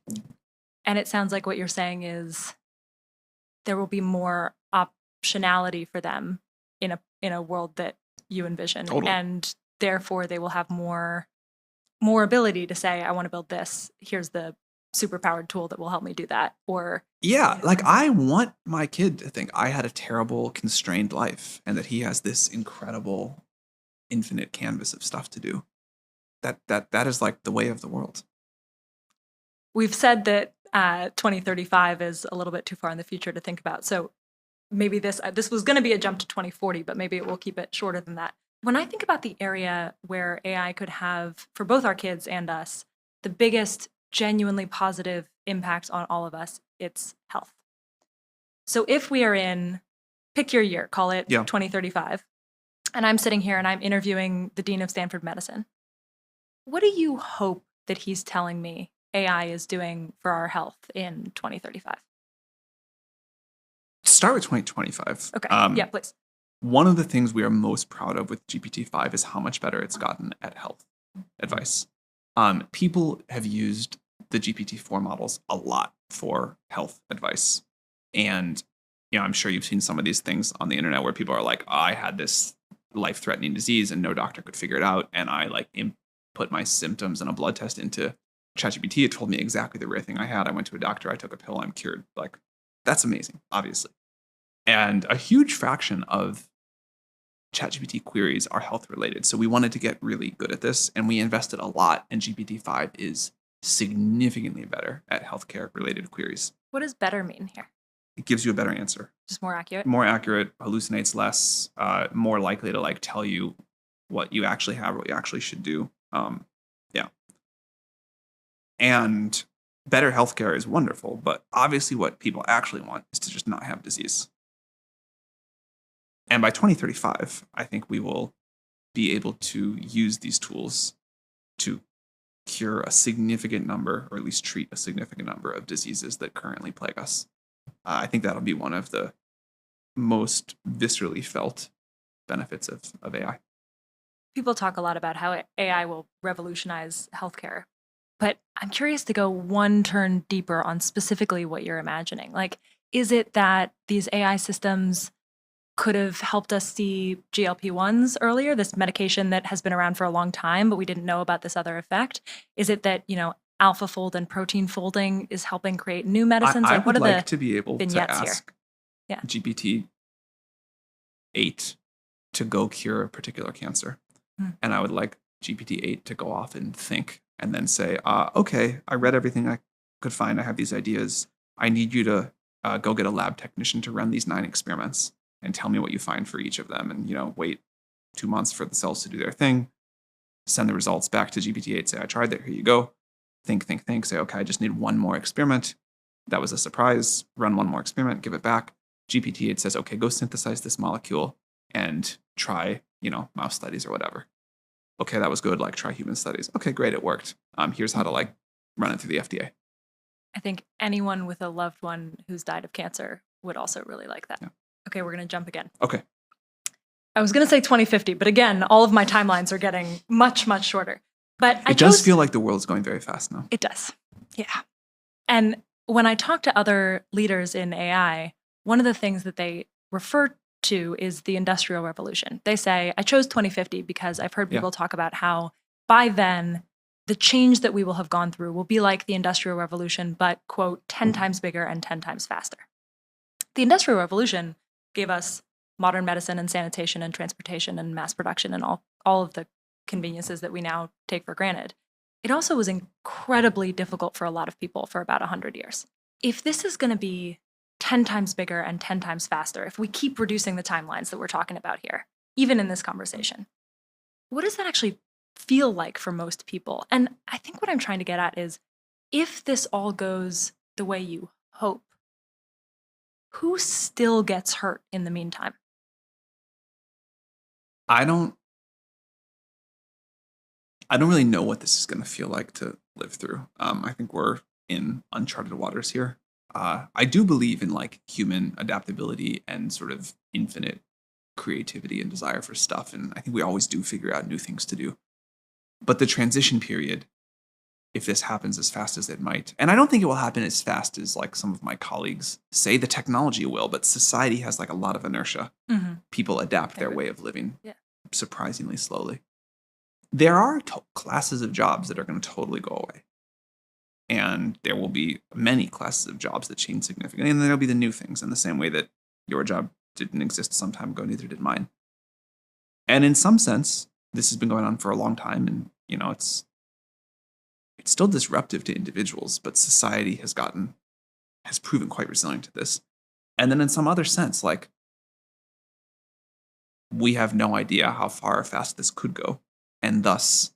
And it sounds like what you're saying is there will be more optionality for them in a world that you envision. Totally. And therefore they will have more ability to say, I want to build this. Here's the superpowered tool that will help me do that. Or like I want my kid to think I had a terrible constrained life and that he has this incredible infinite canvas of stuff to do. That is like the way of the world. We've said that 2035 is a little bit too far in the future to think about. So maybe this was going to be a jump to 2040, but maybe we'll keep it shorter than that. When I think about the area where AI could have, for both our kids and us, the biggest genuinely positive impact on all of us, it's health. So if we are in, pick your year, call it 2035, and I'm sitting here and I'm interviewing the Dean of Stanford Medicine, what do you hope that he's telling me AI is doing for our health in 2035? Start with 2025. Okay. Yeah, please. One of the things we are most proud of with GPT-5 is how much better it's gotten at health advice. People have used the GPT-4 models a lot for health advice. And, I'm sure you've seen some of these things on the internet where people are like, I had this life-threatening disease and no doctor could figure it out. And I like input my symptoms and a blood test into ChatGPT. It told me exactly the rare thing I had. I went to a doctor, I took a pill, I'm cured. Like, that's amazing, obviously. And a huge fraction of ChatGPT queries are health related. So we wanted to get really good at this, and we invested a lot, and GPT-5 is significantly better at healthcare related queries. What does better mean here? It gives you a better answer. Just more accurate? More accurate, hallucinates less, more likely to like tell you what you actually have, what you actually should do. And better healthcare is wonderful, but obviously what people actually want is to just not have disease. And by 2035, I think we will be able to use these tools to cure a significant number, or at least treat a significant number of diseases that currently plague us. I think that'll be one of the most viscerally felt benefits of AI. People talk a lot about how AI will revolutionize healthcare, but I'm curious to go one turn deeper on specifically what you're imagining. Like, is it that these AI systems could have helped us see GLP-1s earlier, this medication that has been around for a long time, but we didn't know about this other effect? Is it that, AlphaFold and protein folding is helping create new medicines? I what would are like the to be able to vignettes ask GPT 8 to go cure a particular cancer. And I would like GPT 8 to go off and think and then say, okay, I read everything I could find. I have these ideas. I need you to go get a lab technician to run these 9 experiments and tell me what you find for each of them. And, wait 2 months for the cells to do their thing. Send the results back to GPT 8. Say, I tried that. Here you go. Think. Say, okay, I just need one more experiment. That was a surprise. Run one more experiment. Give it back. GPT 8 says, okay, go synthesize this molecule and try, mouse studies or whatever. Okay, that was good. Like, try human studies. Okay, great. It worked. Here's how to run it through the FDA. I think anyone with a loved one who's died of cancer would also really like that. Yeah. Okay, we're going to jump again. Okay. I was going to say 2050, but again, all of my timelines are getting much, much shorter. But it does feel like the world's going very fast now. It does. Yeah. And when I talk to other leaders in AI, one of the things that they refer to is the Industrial Revolution. They say, I chose 2050 because I've heard people talk about how by then, the change that we will have gone through will be like the Industrial Revolution, but, quote, 10 times bigger and 10 times faster. The Industrial Revolution gave us modern medicine and sanitation and transportation and mass production and all of the conveniences that we now take for granted. It also was incredibly difficult for a lot of people for about 100 years. If this is going to be 10 times bigger and 10 times faster, if we keep reducing the timelines that we're talking about here, even in this conversation, what does that actually feel like for most people? And I think what I'm trying to get at is, if this all goes the way you hope, who still gets hurt in the meantime? I don't really know what this is going to feel like to live through. I think we're in uncharted waters here. I do believe in human adaptability and sort of infinite creativity and desire for stuff. And I think we always do figure out new things to do. But the transition period, if this happens as fast as it might, and I don't think it will happen as fast as some of my colleagues say the technology will, but society has a lot of inertia. Mm-hmm. People adapt their way of living surprisingly slowly. There are classes of jobs that are going to totally go away. And there will be many classes of jobs that change significantly. And then there'll be the new things in the same way that your job didn't exist some time ago, neither did mine. And in some sense, this has been going on for a long time. And, it's still disruptive to individuals, but society has proven quite resilient to this. And then in some other sense, we have no idea how far or fast this could go. And thus,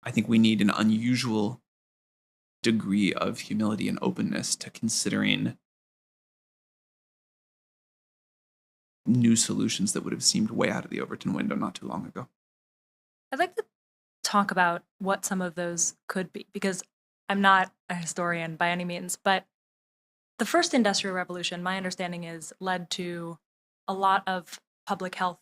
I think we need an unusual degree of humility and openness to considering new solutions that would have seemed way out of the Overton window not too long ago. I'd like to talk about what some of those could be, because I'm not a historian by any means, but the first Industrial Revolution, my understanding is, led to a lot of public health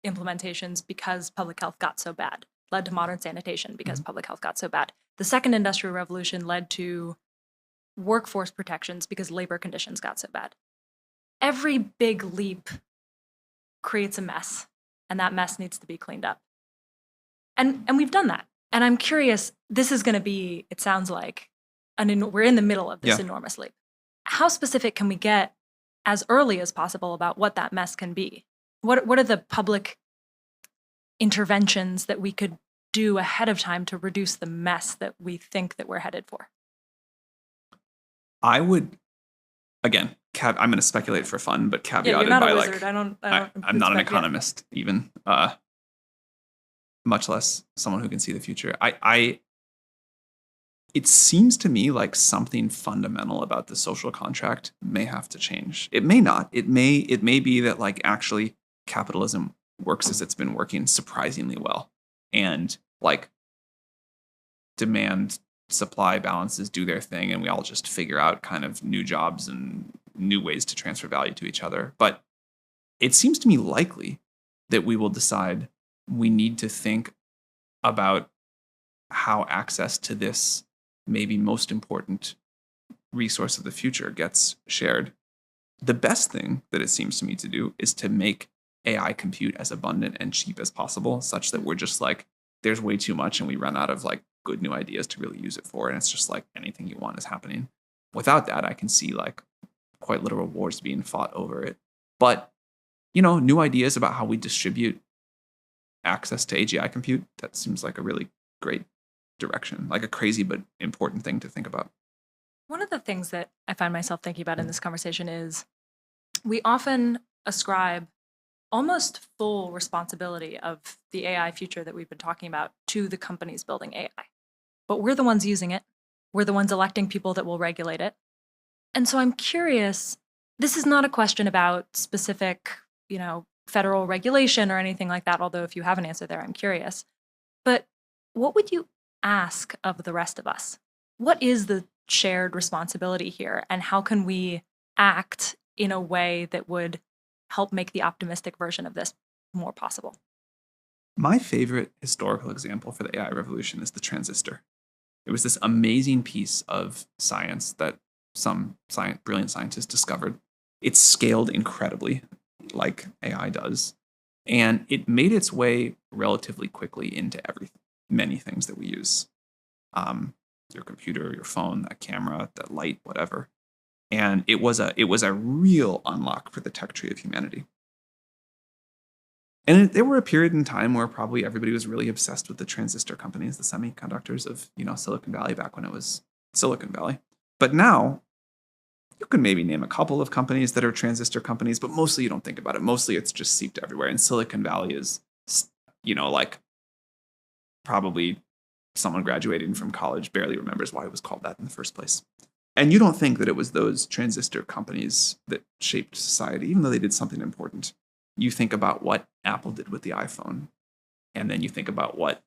implementations because public health got so bad, led to modern sanitation because public health got so bad. The second Industrial Revolution led to workforce protections because labor conditions got so bad. Every big leap creates a mess, and that mess needs to be cleaned up. And we've done that. And I'm curious, this is going to be, it sounds like, we're in the middle of this enormous leap. How specific can we get as early as possible about what that mess can be? What are the public interventions that we could do ahead of time to reduce the mess that we think that we're headed for? I would, again, I'm going to speculate for fun, but caveated you're not by a wizard. I'm not an economist even, much less someone who can see the future. It seems to me like something fundamental about the social contract may have to change. It may not. It may be that actually capitalism works as it's been working surprisingly well, and demand supply balances do their thing, and we all just figure out kind of new jobs and new ways to transfer value to each other. But it seems to me likely that we will decide we need to think about how access to this maybe most important resource of the future gets shared. The best thing that it seems to me to do is to make AI compute as abundant and cheap as possible, such that we're just there's way too much and we run out of good new ideas to really use it for. And it's just anything you want is happening. Without that, I can see quite literal wars being fought over it. But, new ideas about how we distribute access to AGI compute, that seems like a really great direction, like a crazy but important thing to think about. One of the things that I find myself thinking about in this conversation is we often ascribe almost full responsibility of the AI future that we've been talking about to the companies building AI. But we're the ones using it. We're the ones electing people that will regulate it. And so I'm curious, this is not a question about specific, federal regulation or anything like that, although if you have an answer there, I'm curious. But what would you ask of the rest of us? What is the shared responsibility here, and how can we act in a way that would help make the optimistic version of this more possible? My favorite historical example for the AI revolution is the transistor. It was this amazing piece of science that some brilliant scientists discovered. It scaled incredibly, like AI does, and it made its way relatively quickly into many things that we use. Your computer, your phone, that camera, that light, whatever. And it was a real unlock for the tech tree of humanity. And there were a period in time where probably everybody was really obsessed with the transistor companies, the semiconductors of Silicon Valley back when it was Silicon Valley. But now you can maybe name a couple of companies that are transistor companies, but mostly you don't think about it. Mostly it's just seeped everywhere. And Silicon Valley is, like probably someone graduating from college barely remembers why it was called that in the first place. And you don't think that it was those transistor companies that shaped society, even though they did something important. You think about what Apple did with the iPhone, and then you think about what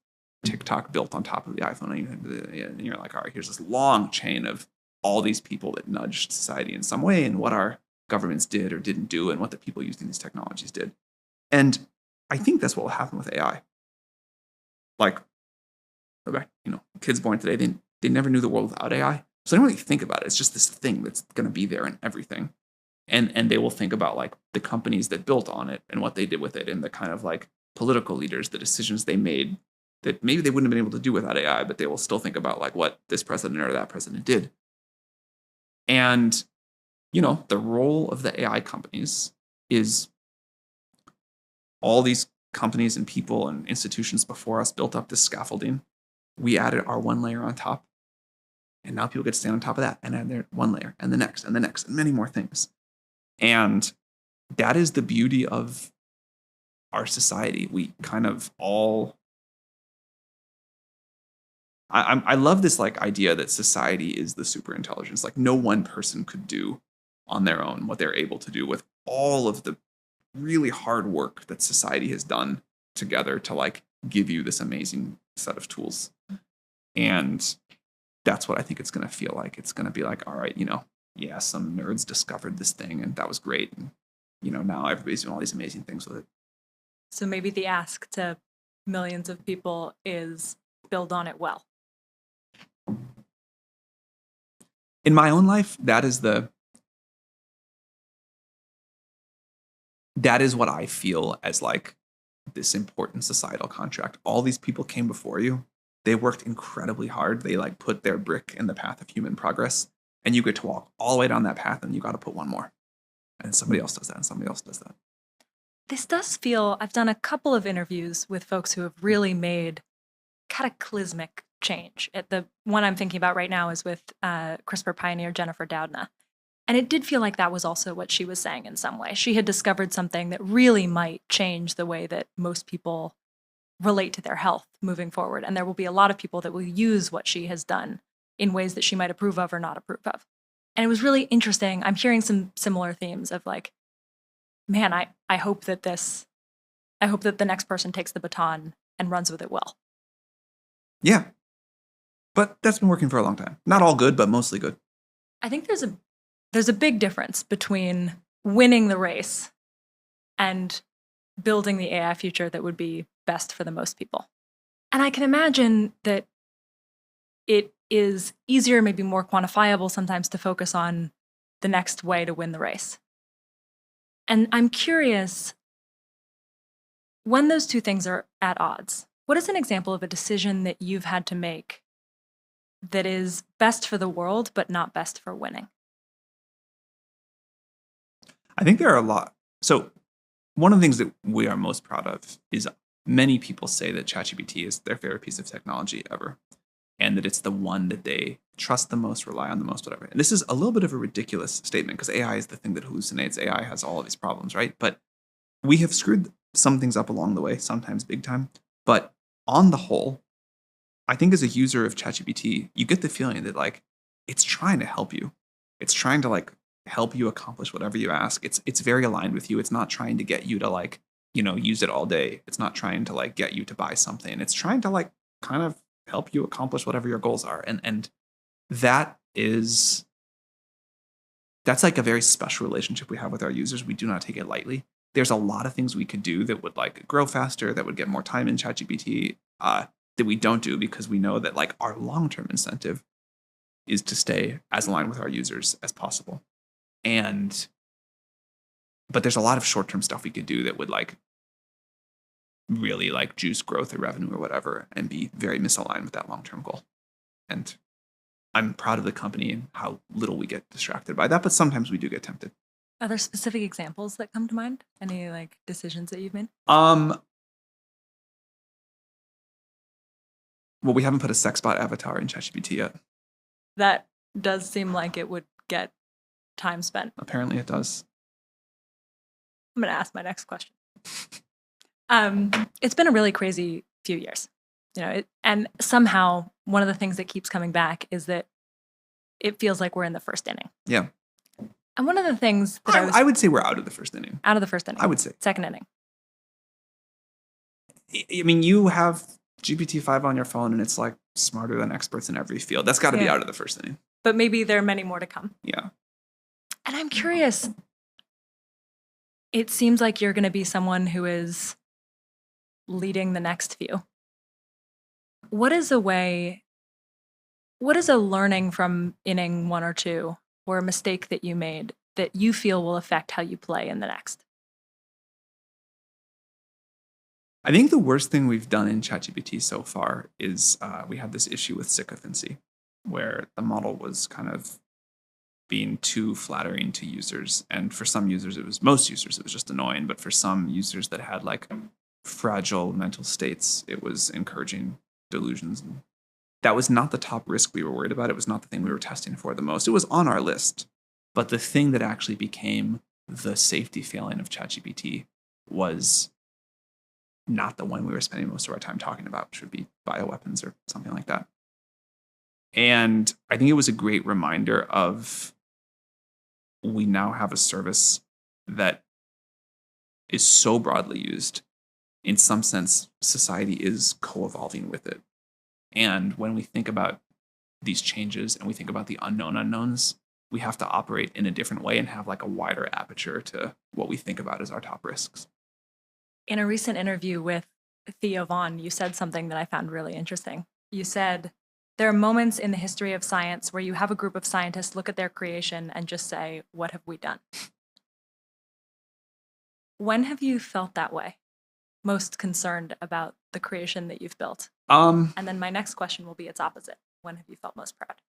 TikTok built on top of the iPhone, and you're like, all right, here's this long chain of all these people that nudged society in some way, and what our governments did or didn't do, and what the people using these technologies did. And I think that's what will happen with AI. Like, kids born today, they never knew the world without AI. So they don't really think about it. It's just this thing that's going to be there in everything. And they will think about like the companies that built on it and what they did with it, and the kind of like political leaders, the decisions they made that maybe they wouldn't have been able to do without AI, but they will still think about like what this president or that president did. And, the role of the AI companies is all these companies and people and institutions before us built up this scaffolding. We added our one layer on top. And now people get to stand on top of that and add their one layer and the next and the next and many more things. And that is the beauty of our society. We kind of all... I love this like idea that society is the super intelligence. Like no one person could do on their own what they're able to do with all of the really hard work that society has done together to like give you this amazing set of tools. And that's what I think it's going to feel like. It's going to be like, all right, some nerds discovered this thing and that was great. And, now everybody's doing all these amazing things with it. So maybe the ask to millions of people is build on it well. In my own life, that is what I feel as like this important societal contract. All these people came before you. They worked incredibly hard. They like put their brick in the path of human progress, and you get to walk all the way down that path, and you got to put one more. And somebody else does that, and somebody else does that. This does feel, I've done a couple of interviews with folks who have really made cataclysmic change. The one I'm thinking about right now is with CRISPR pioneer Jennifer Doudna. And it did feel like that was also what she was saying in some way. She had discovered something that really might change the way that most people relate to their health moving forward. And there will be a lot of people that will use what she has done in ways that she might approve of or not approve of. And it was really interesting. I'm hearing some similar themes of like, man, I hope that the next person takes the baton and runs with it well. Yeah. But that's been working for a long time. Not all good, but mostly good. I think there's a big difference between winning the race and building the AI future that would be best for the most people. And I can imagine that it is easier, maybe more quantifiable sometimes to focus on the next way to win the race. And I'm curious, when those two things are at odds, what is an example of a decision that you've had to make that is best for the world, but not best for winning? I think there are a lot. So one of the things that we are most proud of is many people say that ChatGPT is their favorite piece of technology ever, and that it's the one that they trust the most, rely on the most, whatever. And this is a little bit of a ridiculous statement because AI is the thing that hallucinates. AI has all of these problems, right? But we have screwed some things up along the way, sometimes big time. But on the whole, I think as a user of ChatGPT, you get the feeling that like it's trying to help you. It's trying to like help you accomplish whatever you ask. It's very aligned with you. It's not trying to get you to like, use it all day. It's not trying to like get you to buy something. It's trying to like kind of help you accomplish whatever your goals are. And that's like a very special relationship we have with our users. We do not take it lightly. There's a lot of things we could do that would like grow faster, that would get more time in ChatGPT, that we don't do because we know that like our long-term incentive is to stay as aligned with our users as possible. But there's a lot of short-term stuff we could do that would like really like juice growth or revenue or whatever and be very misaligned with that long-term goal. And I'm proud of the company and how little we get distracted by that, but sometimes we do get tempted. Are there specific examples that come to mind? Any like decisions that you've made? Well, we haven't put a sex bot avatar in ChatGPT yet. That does seem like it would get time spent. Apparently it does. I'm going to ask my next question. It's been a really crazy few years, and somehow one of the things that keeps coming back is that it feels like we're in the first inning. Yeah. And one of the things that I would say we're out of the first inning. Out of the first inning. I would say. Second inning. I mean, you have GPT-5 on your phone and it's like smarter than experts in every field. That's got to be out of the first inning. But maybe there are many more to come. Yeah. And I'm curious, it seems like you're going to be someone who is leading the next few. What is a learning from inning 1 or 2 or a mistake that you made that you feel will affect how you play in the next? I think the worst thing we've done in ChatGPT so far is we had this issue with sycophancy, where the model was kind of being too flattering to users. And for some users, most users, it was just annoying. But for some users that had like fragile mental states, it was encouraging delusions. And that was not the top risk we were worried about. It was not the thing we were testing for the most. It was on our list. But the thing that actually became the safety failing of ChatGPT was not the one we were spending most of our time talking about, which would be bioweapons or something like that. And I think it was a great reminder of we now have a service that is so broadly used. In some sense, society is co-evolving with it. And when we think about these changes and we think about the unknown unknowns, we have to operate in a different way and have like a wider aperture to what we think about as our top risks. In a recent interview with Theo Vaughn, you said something that I found really interesting. You said, there are moments in the history of science where you have a group of scientists look at their creation and just say, what have we done? When have you felt that way? Most concerned about the creation that you've built? And then my next question will be its opposite. When have you felt most proud?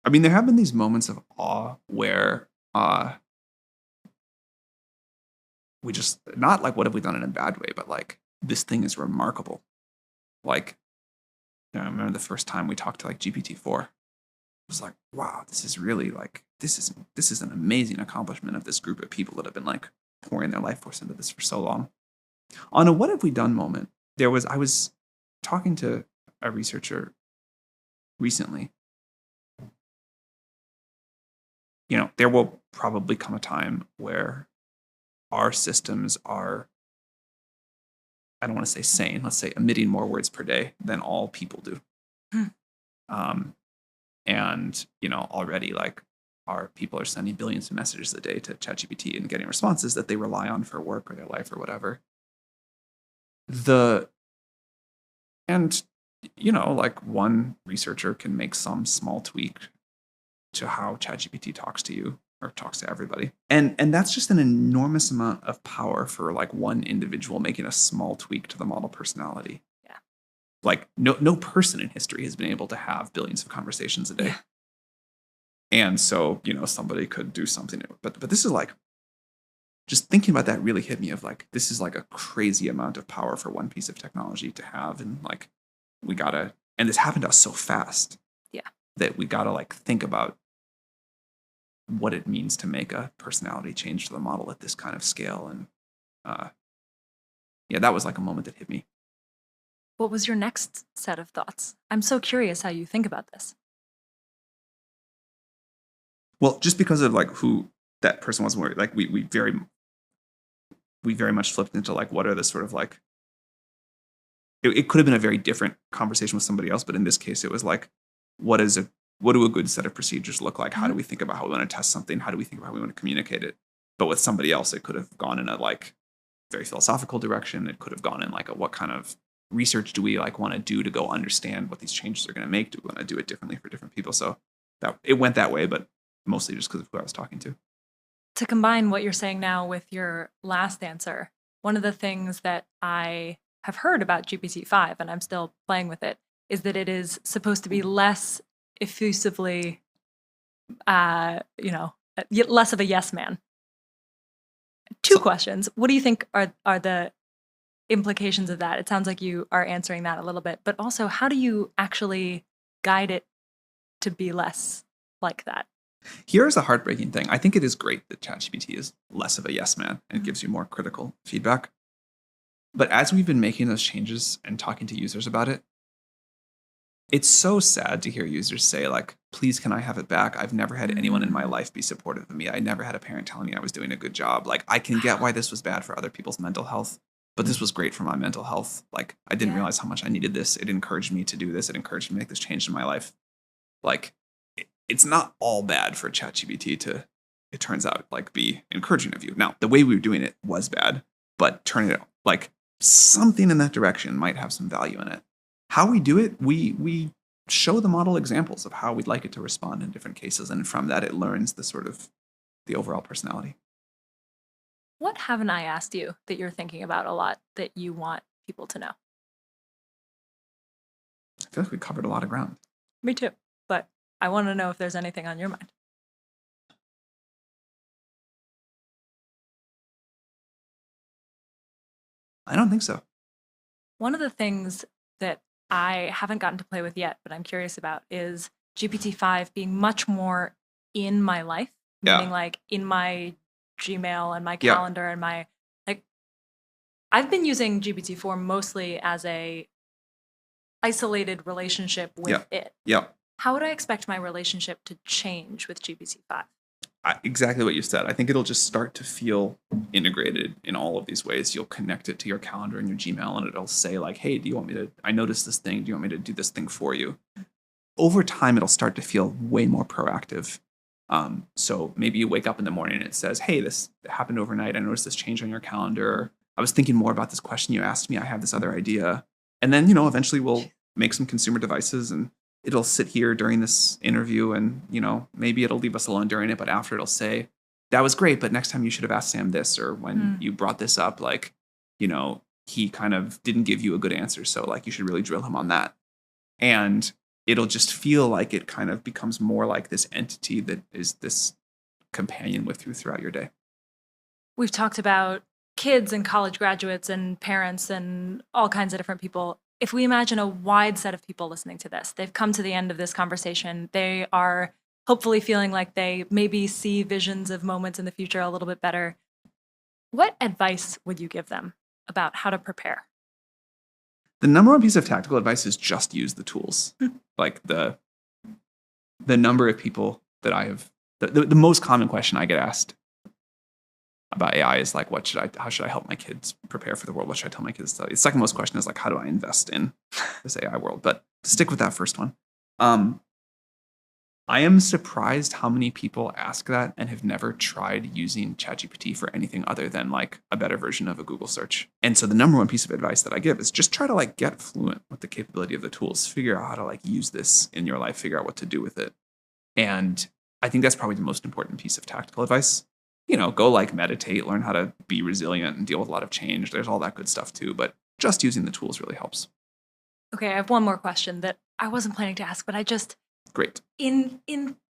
I mean, there have been these moments of awe where we just, not like what have we done in a bad way, but like this thing is remarkable. Like, I remember the first time we talked to like GPT-4. It was like, wow, this is really like, this is an amazing accomplishment of this group of people that have been like pouring their life force into this for so long. On a what have we done moment, I was talking to a researcher recently. There will probably come a time where our systems are, I don't want to say sane, let's say emitting more words per day than all people do. And, already like our people are sending billions of messages a day to ChatGPT and getting responses that they rely on for work or their life or whatever. Like one researcher can make some small tweak to how ChatGPT talks to you or talks to everybody. And that's just an enormous amount of power for like one individual making a small tweak to the model personality. Yeah. Like no person in history has been able to have billions of conversations a day. And so, somebody could do something. But this is like, just thinking about that really hit me of like, this is like a crazy amount of power for one piece of technology to have. And like, and this happened to us so fast. Yeah. That we gotta like think about what it means to make a personality change to the model at this kind of scale. And that was like a moment that hit me. What was your next set of thoughts? I'm so curious how you think about this. Well, just because of like who that person was, like we very much flipped into like, what are the sort of like, it could have been a very different conversation with somebody else, but in this case, it was like, what do a good set of procedures look like? How do we think about how we want to test something? How do we think about how we want to communicate it? But with somebody else, it could have gone in a like very philosophical direction. It could have gone in like what kind of research do we like want to do to go understand what these changes are going to make? Do we want to do it differently for different people? So that it went that way, but mostly just because of who I was talking to. To combine what you're saying now with your last answer, one of the things that I have heard about GPT-5, and I'm still playing with it, is that it is supposed to be less effusively, less of a yes man. Two questions. What do you think are the implications of that? It sounds like you are answering that a little bit, but also how do you actually guide it to be less like that? Here's a heartbreaking thing. I think it is great that ChatGPT is less of a yes man and gives you more critical feedback. But as we've been making those changes and talking to users about it, it's so sad to hear users say like, please, can I have it back? I've never had anyone in my life be supportive of me. I never had a parent telling me I was doing a good job. Like, I can get why this was bad for other people's mental health, but this was great for my mental health. Like, I didn't realize how much I needed this. It encouraged me to do this. It encouraged me to make this change in my life. Like, it's not all bad for ChatGPT to, it turns out, like be encouraging of you. Now, the way we were doing it was bad, but turning it like something in that direction might have some value in it. How we do it, we show the model examples of how we'd like it to respond in different cases. And from that, it learns the sort of the overall personality. What haven't I asked you that you're thinking about a lot that you want people to know? I feel like we covered a lot of ground. Me too, but I want to know if there's anything on your mind. I don't think so. One of the things that I haven't gotten to play with yet, but I'm curious about is GPT-5 being much more in my life, meaning like in my Gmail and my calendar and my, like, I've been using GPT-4 mostly as a isolated relationship with it. Yeah. How would I expect my relationship to change with GPT-5? Exactly what you said. I think it'll just start to feel integrated in all of these ways. You'll connect it to your calendar and your Gmail, and it'll say like, hey, do you want me to, I noticed this thing. Do you want me to do this thing for you? Over time, it'll start to feel way more proactive. So maybe you wake up in the morning and it says, hey, this happened overnight. I noticed this change on your calendar. I was thinking more about this question you asked me. I have this other idea. And then, eventually we'll make some consumer devices and it'll sit here during this interview and, maybe it'll leave us alone during it, but after it'll say, that was great, but next time you should have asked Sam this, or when you brought this up, like, he kind of didn't give you a good answer. So like, you should really drill him on that. And it'll just feel like it kind of becomes more like this entity that is this companion with you throughout your day. We've talked about kids and college graduates and parents and all kinds of different people. If we imagine a wide set of people listening to this, they've come to the end of this conversation. They are hopefully feeling like they maybe see visions of moments in the future a little bit better. What advice would you give them about how to prepare? The number one piece of tactical advice is just use the tools. Like the number of people that I have, the most common question I get asked about AI is like, how should I help my kids prepare for the world? What should I tell my kids to study? The second most question is like, how do I invest in this AI world? But stick with that first one. I am surprised how many people ask that and have never tried using ChatGPT for anything other than like a better version of a Google search. And so the number one piece of advice that I give is just try to like get fluent with the capability of the tools, figure out how to like use this in your life, figure out what to do with it. And I think that's probably the most important piece of tactical advice. Go like meditate, learn how to be resilient and deal with a lot of change. There's all that good stuff too, but just using the tools really helps. Okay, I have one more question that I wasn't planning to ask, but I just... Great. In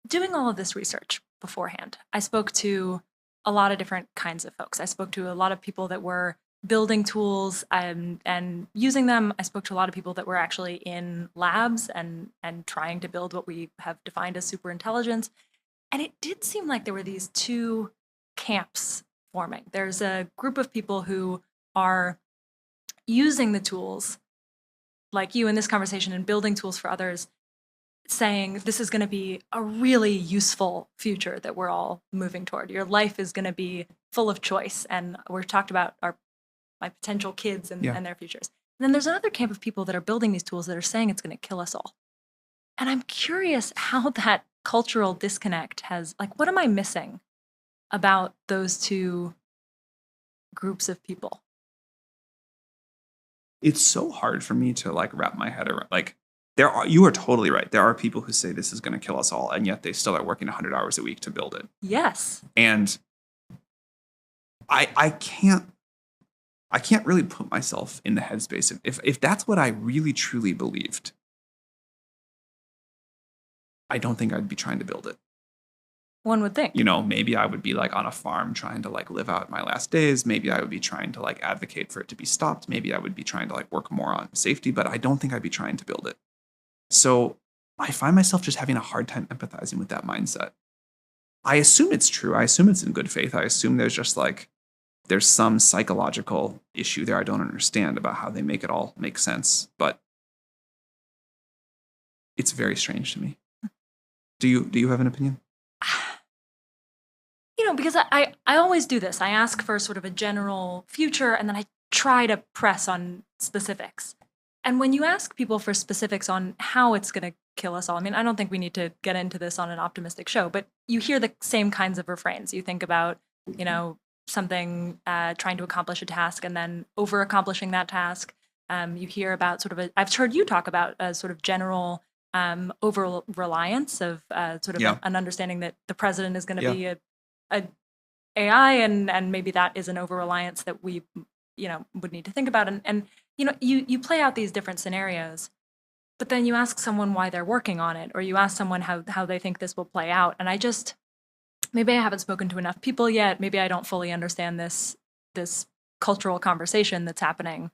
doing all of this research beforehand, I spoke to a lot of different kinds of folks. I spoke to a lot of people that were building tools and using them. I spoke to a lot of people that were actually in labs and trying to build what we have defined as superintelligence. And it did seem like there were these two camps forming. There's a group of people who are using the tools, like you in this conversation, and building tools for others, saying this is going to be a really useful future that we're all moving toward. Your life is going to be full of choice. And we're talked about my potential kids and their futures. And then there's another camp of people that are building these tools that are saying it's going to kill us all. And I'm curious how that cultural disconnect has, like, what am I missing about those two groups of people? It's so hard for me to like wrap my head around. Like, you are totally right. There are people who say this is going to kill us all, and yet they still are working 100 hours a week to build it. Yes. And I can't really put myself in the headspace of if that's what I really truly believed. I don't think I'd be trying to build it. One would think. You know, maybe I would be like on a farm trying to like live out my last days. Maybe I would be trying to like advocate for it to be stopped. Maybe I would be trying to like work more on safety, but I don't think I'd be trying to build it. So I find myself just having a hard time empathizing with that mindset. I assume it's true. I assume it's in good faith. I assume there's just like, there's some psychological issue there I don't understand about how they make it all make sense. But it's very strange to me. Do you have an opinion? Because I always do this. I ask for sort of a general future, and then I try to press on specifics. And when you ask people for specifics on how it's going to kill us all, I mean, I don't think we need to get into this on an optimistic show, but you hear the same kinds of refrains. You think about, something trying to accomplish a task and then over accomplishing that task. You hear about sort of I've heard you talk about a sort of general over reliance of sort of an understanding that the president is going to be a AI, and maybe that is an over reliance that we would need to think about. And you play out these different scenarios, but then you ask someone why they're working on it, or you ask someone how they think this will play out. And maybe I haven't spoken to enough people yet. Maybe I don't fully understand this cultural conversation that's happening.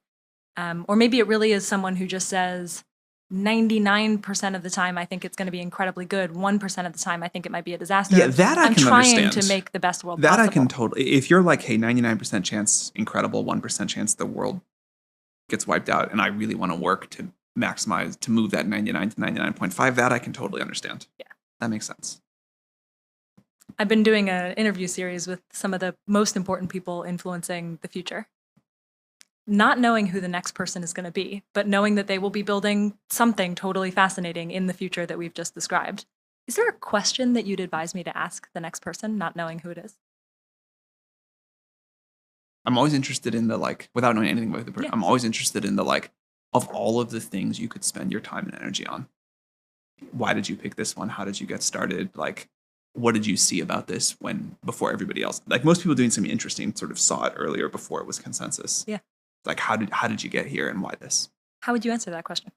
Or maybe it really is someone who just says, 99% of the time, I think it's going to be incredibly good. 1% of the time, I think it might be a disaster. Yeah, that I can understand. I'm trying to make the best world possible. That I can totally. If you're like, hey, 99% chance, incredible, 1% chance the world gets wiped out, and I really want to work to maximize, to move that 99 to 99.5, that I can totally understand. Yeah. That makes sense. I've been doing an interview series with some of the most important people influencing the future. Not knowing who the next person is going to be, but knowing that they will be building something totally fascinating in the future that we've just described. Is there a question that you'd advise me to ask the next person, not knowing who it is? I'm always interested in the like, without knowing anything about the person, I'm always interested in the like, of all of the things you could spend your time and energy on. Why did you pick this one? How did you get started? Like, what did you see about this before everybody else? Like most people doing something interesting sort of saw it earlier before it was consensus. Yeah. Like, how did you get here and why this? How would you answer that question?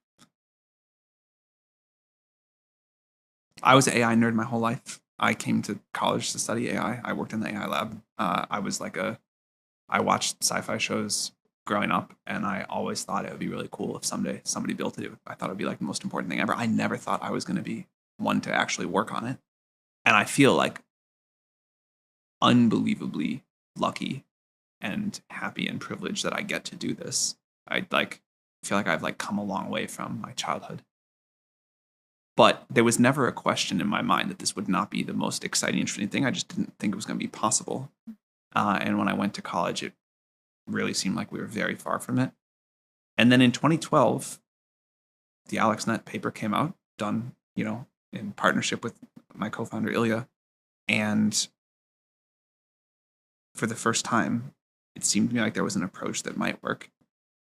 I was an AI nerd my whole life. I came to college to study AI. I worked in the AI lab. I watched sci-fi shows growing up, and I always thought it would be really cool if someday somebody built it. I thought it would be like the most important thing ever. I never thought I was going to be one to actually work on it. And I feel like unbelievably lucky and happy and privileged that I get to do this. I feel like I've come a long way from my childhood. But there was never a question in my mind that this would not be the most exciting, interesting thing. I just didn't think it was going to be possible. And when I went to college, it really seemed like we were very far from it. And then in 2012, the AlexNet paper came out, done, in partnership with my co-founder Ilya. And for the first time, it seemed to me like there was an approach that might work.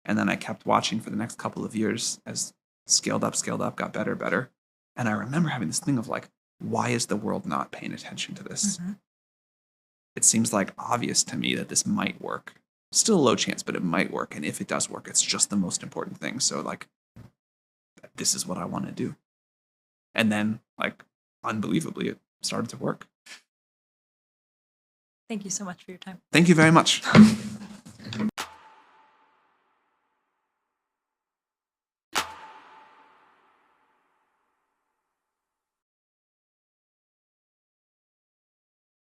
And then I kept watching for the next couple of years as scaled up, got better. And I remember having this thing of like, why is the world not paying attention to this? Mm-hmm. It seems like obvious to me that this might work. Still a low chance, but it might work. And if it does work, it's just the most important thing. So like, this is what I want to do. And then unbelievably, it started to work. Thank you so much for your time. Thank you very much.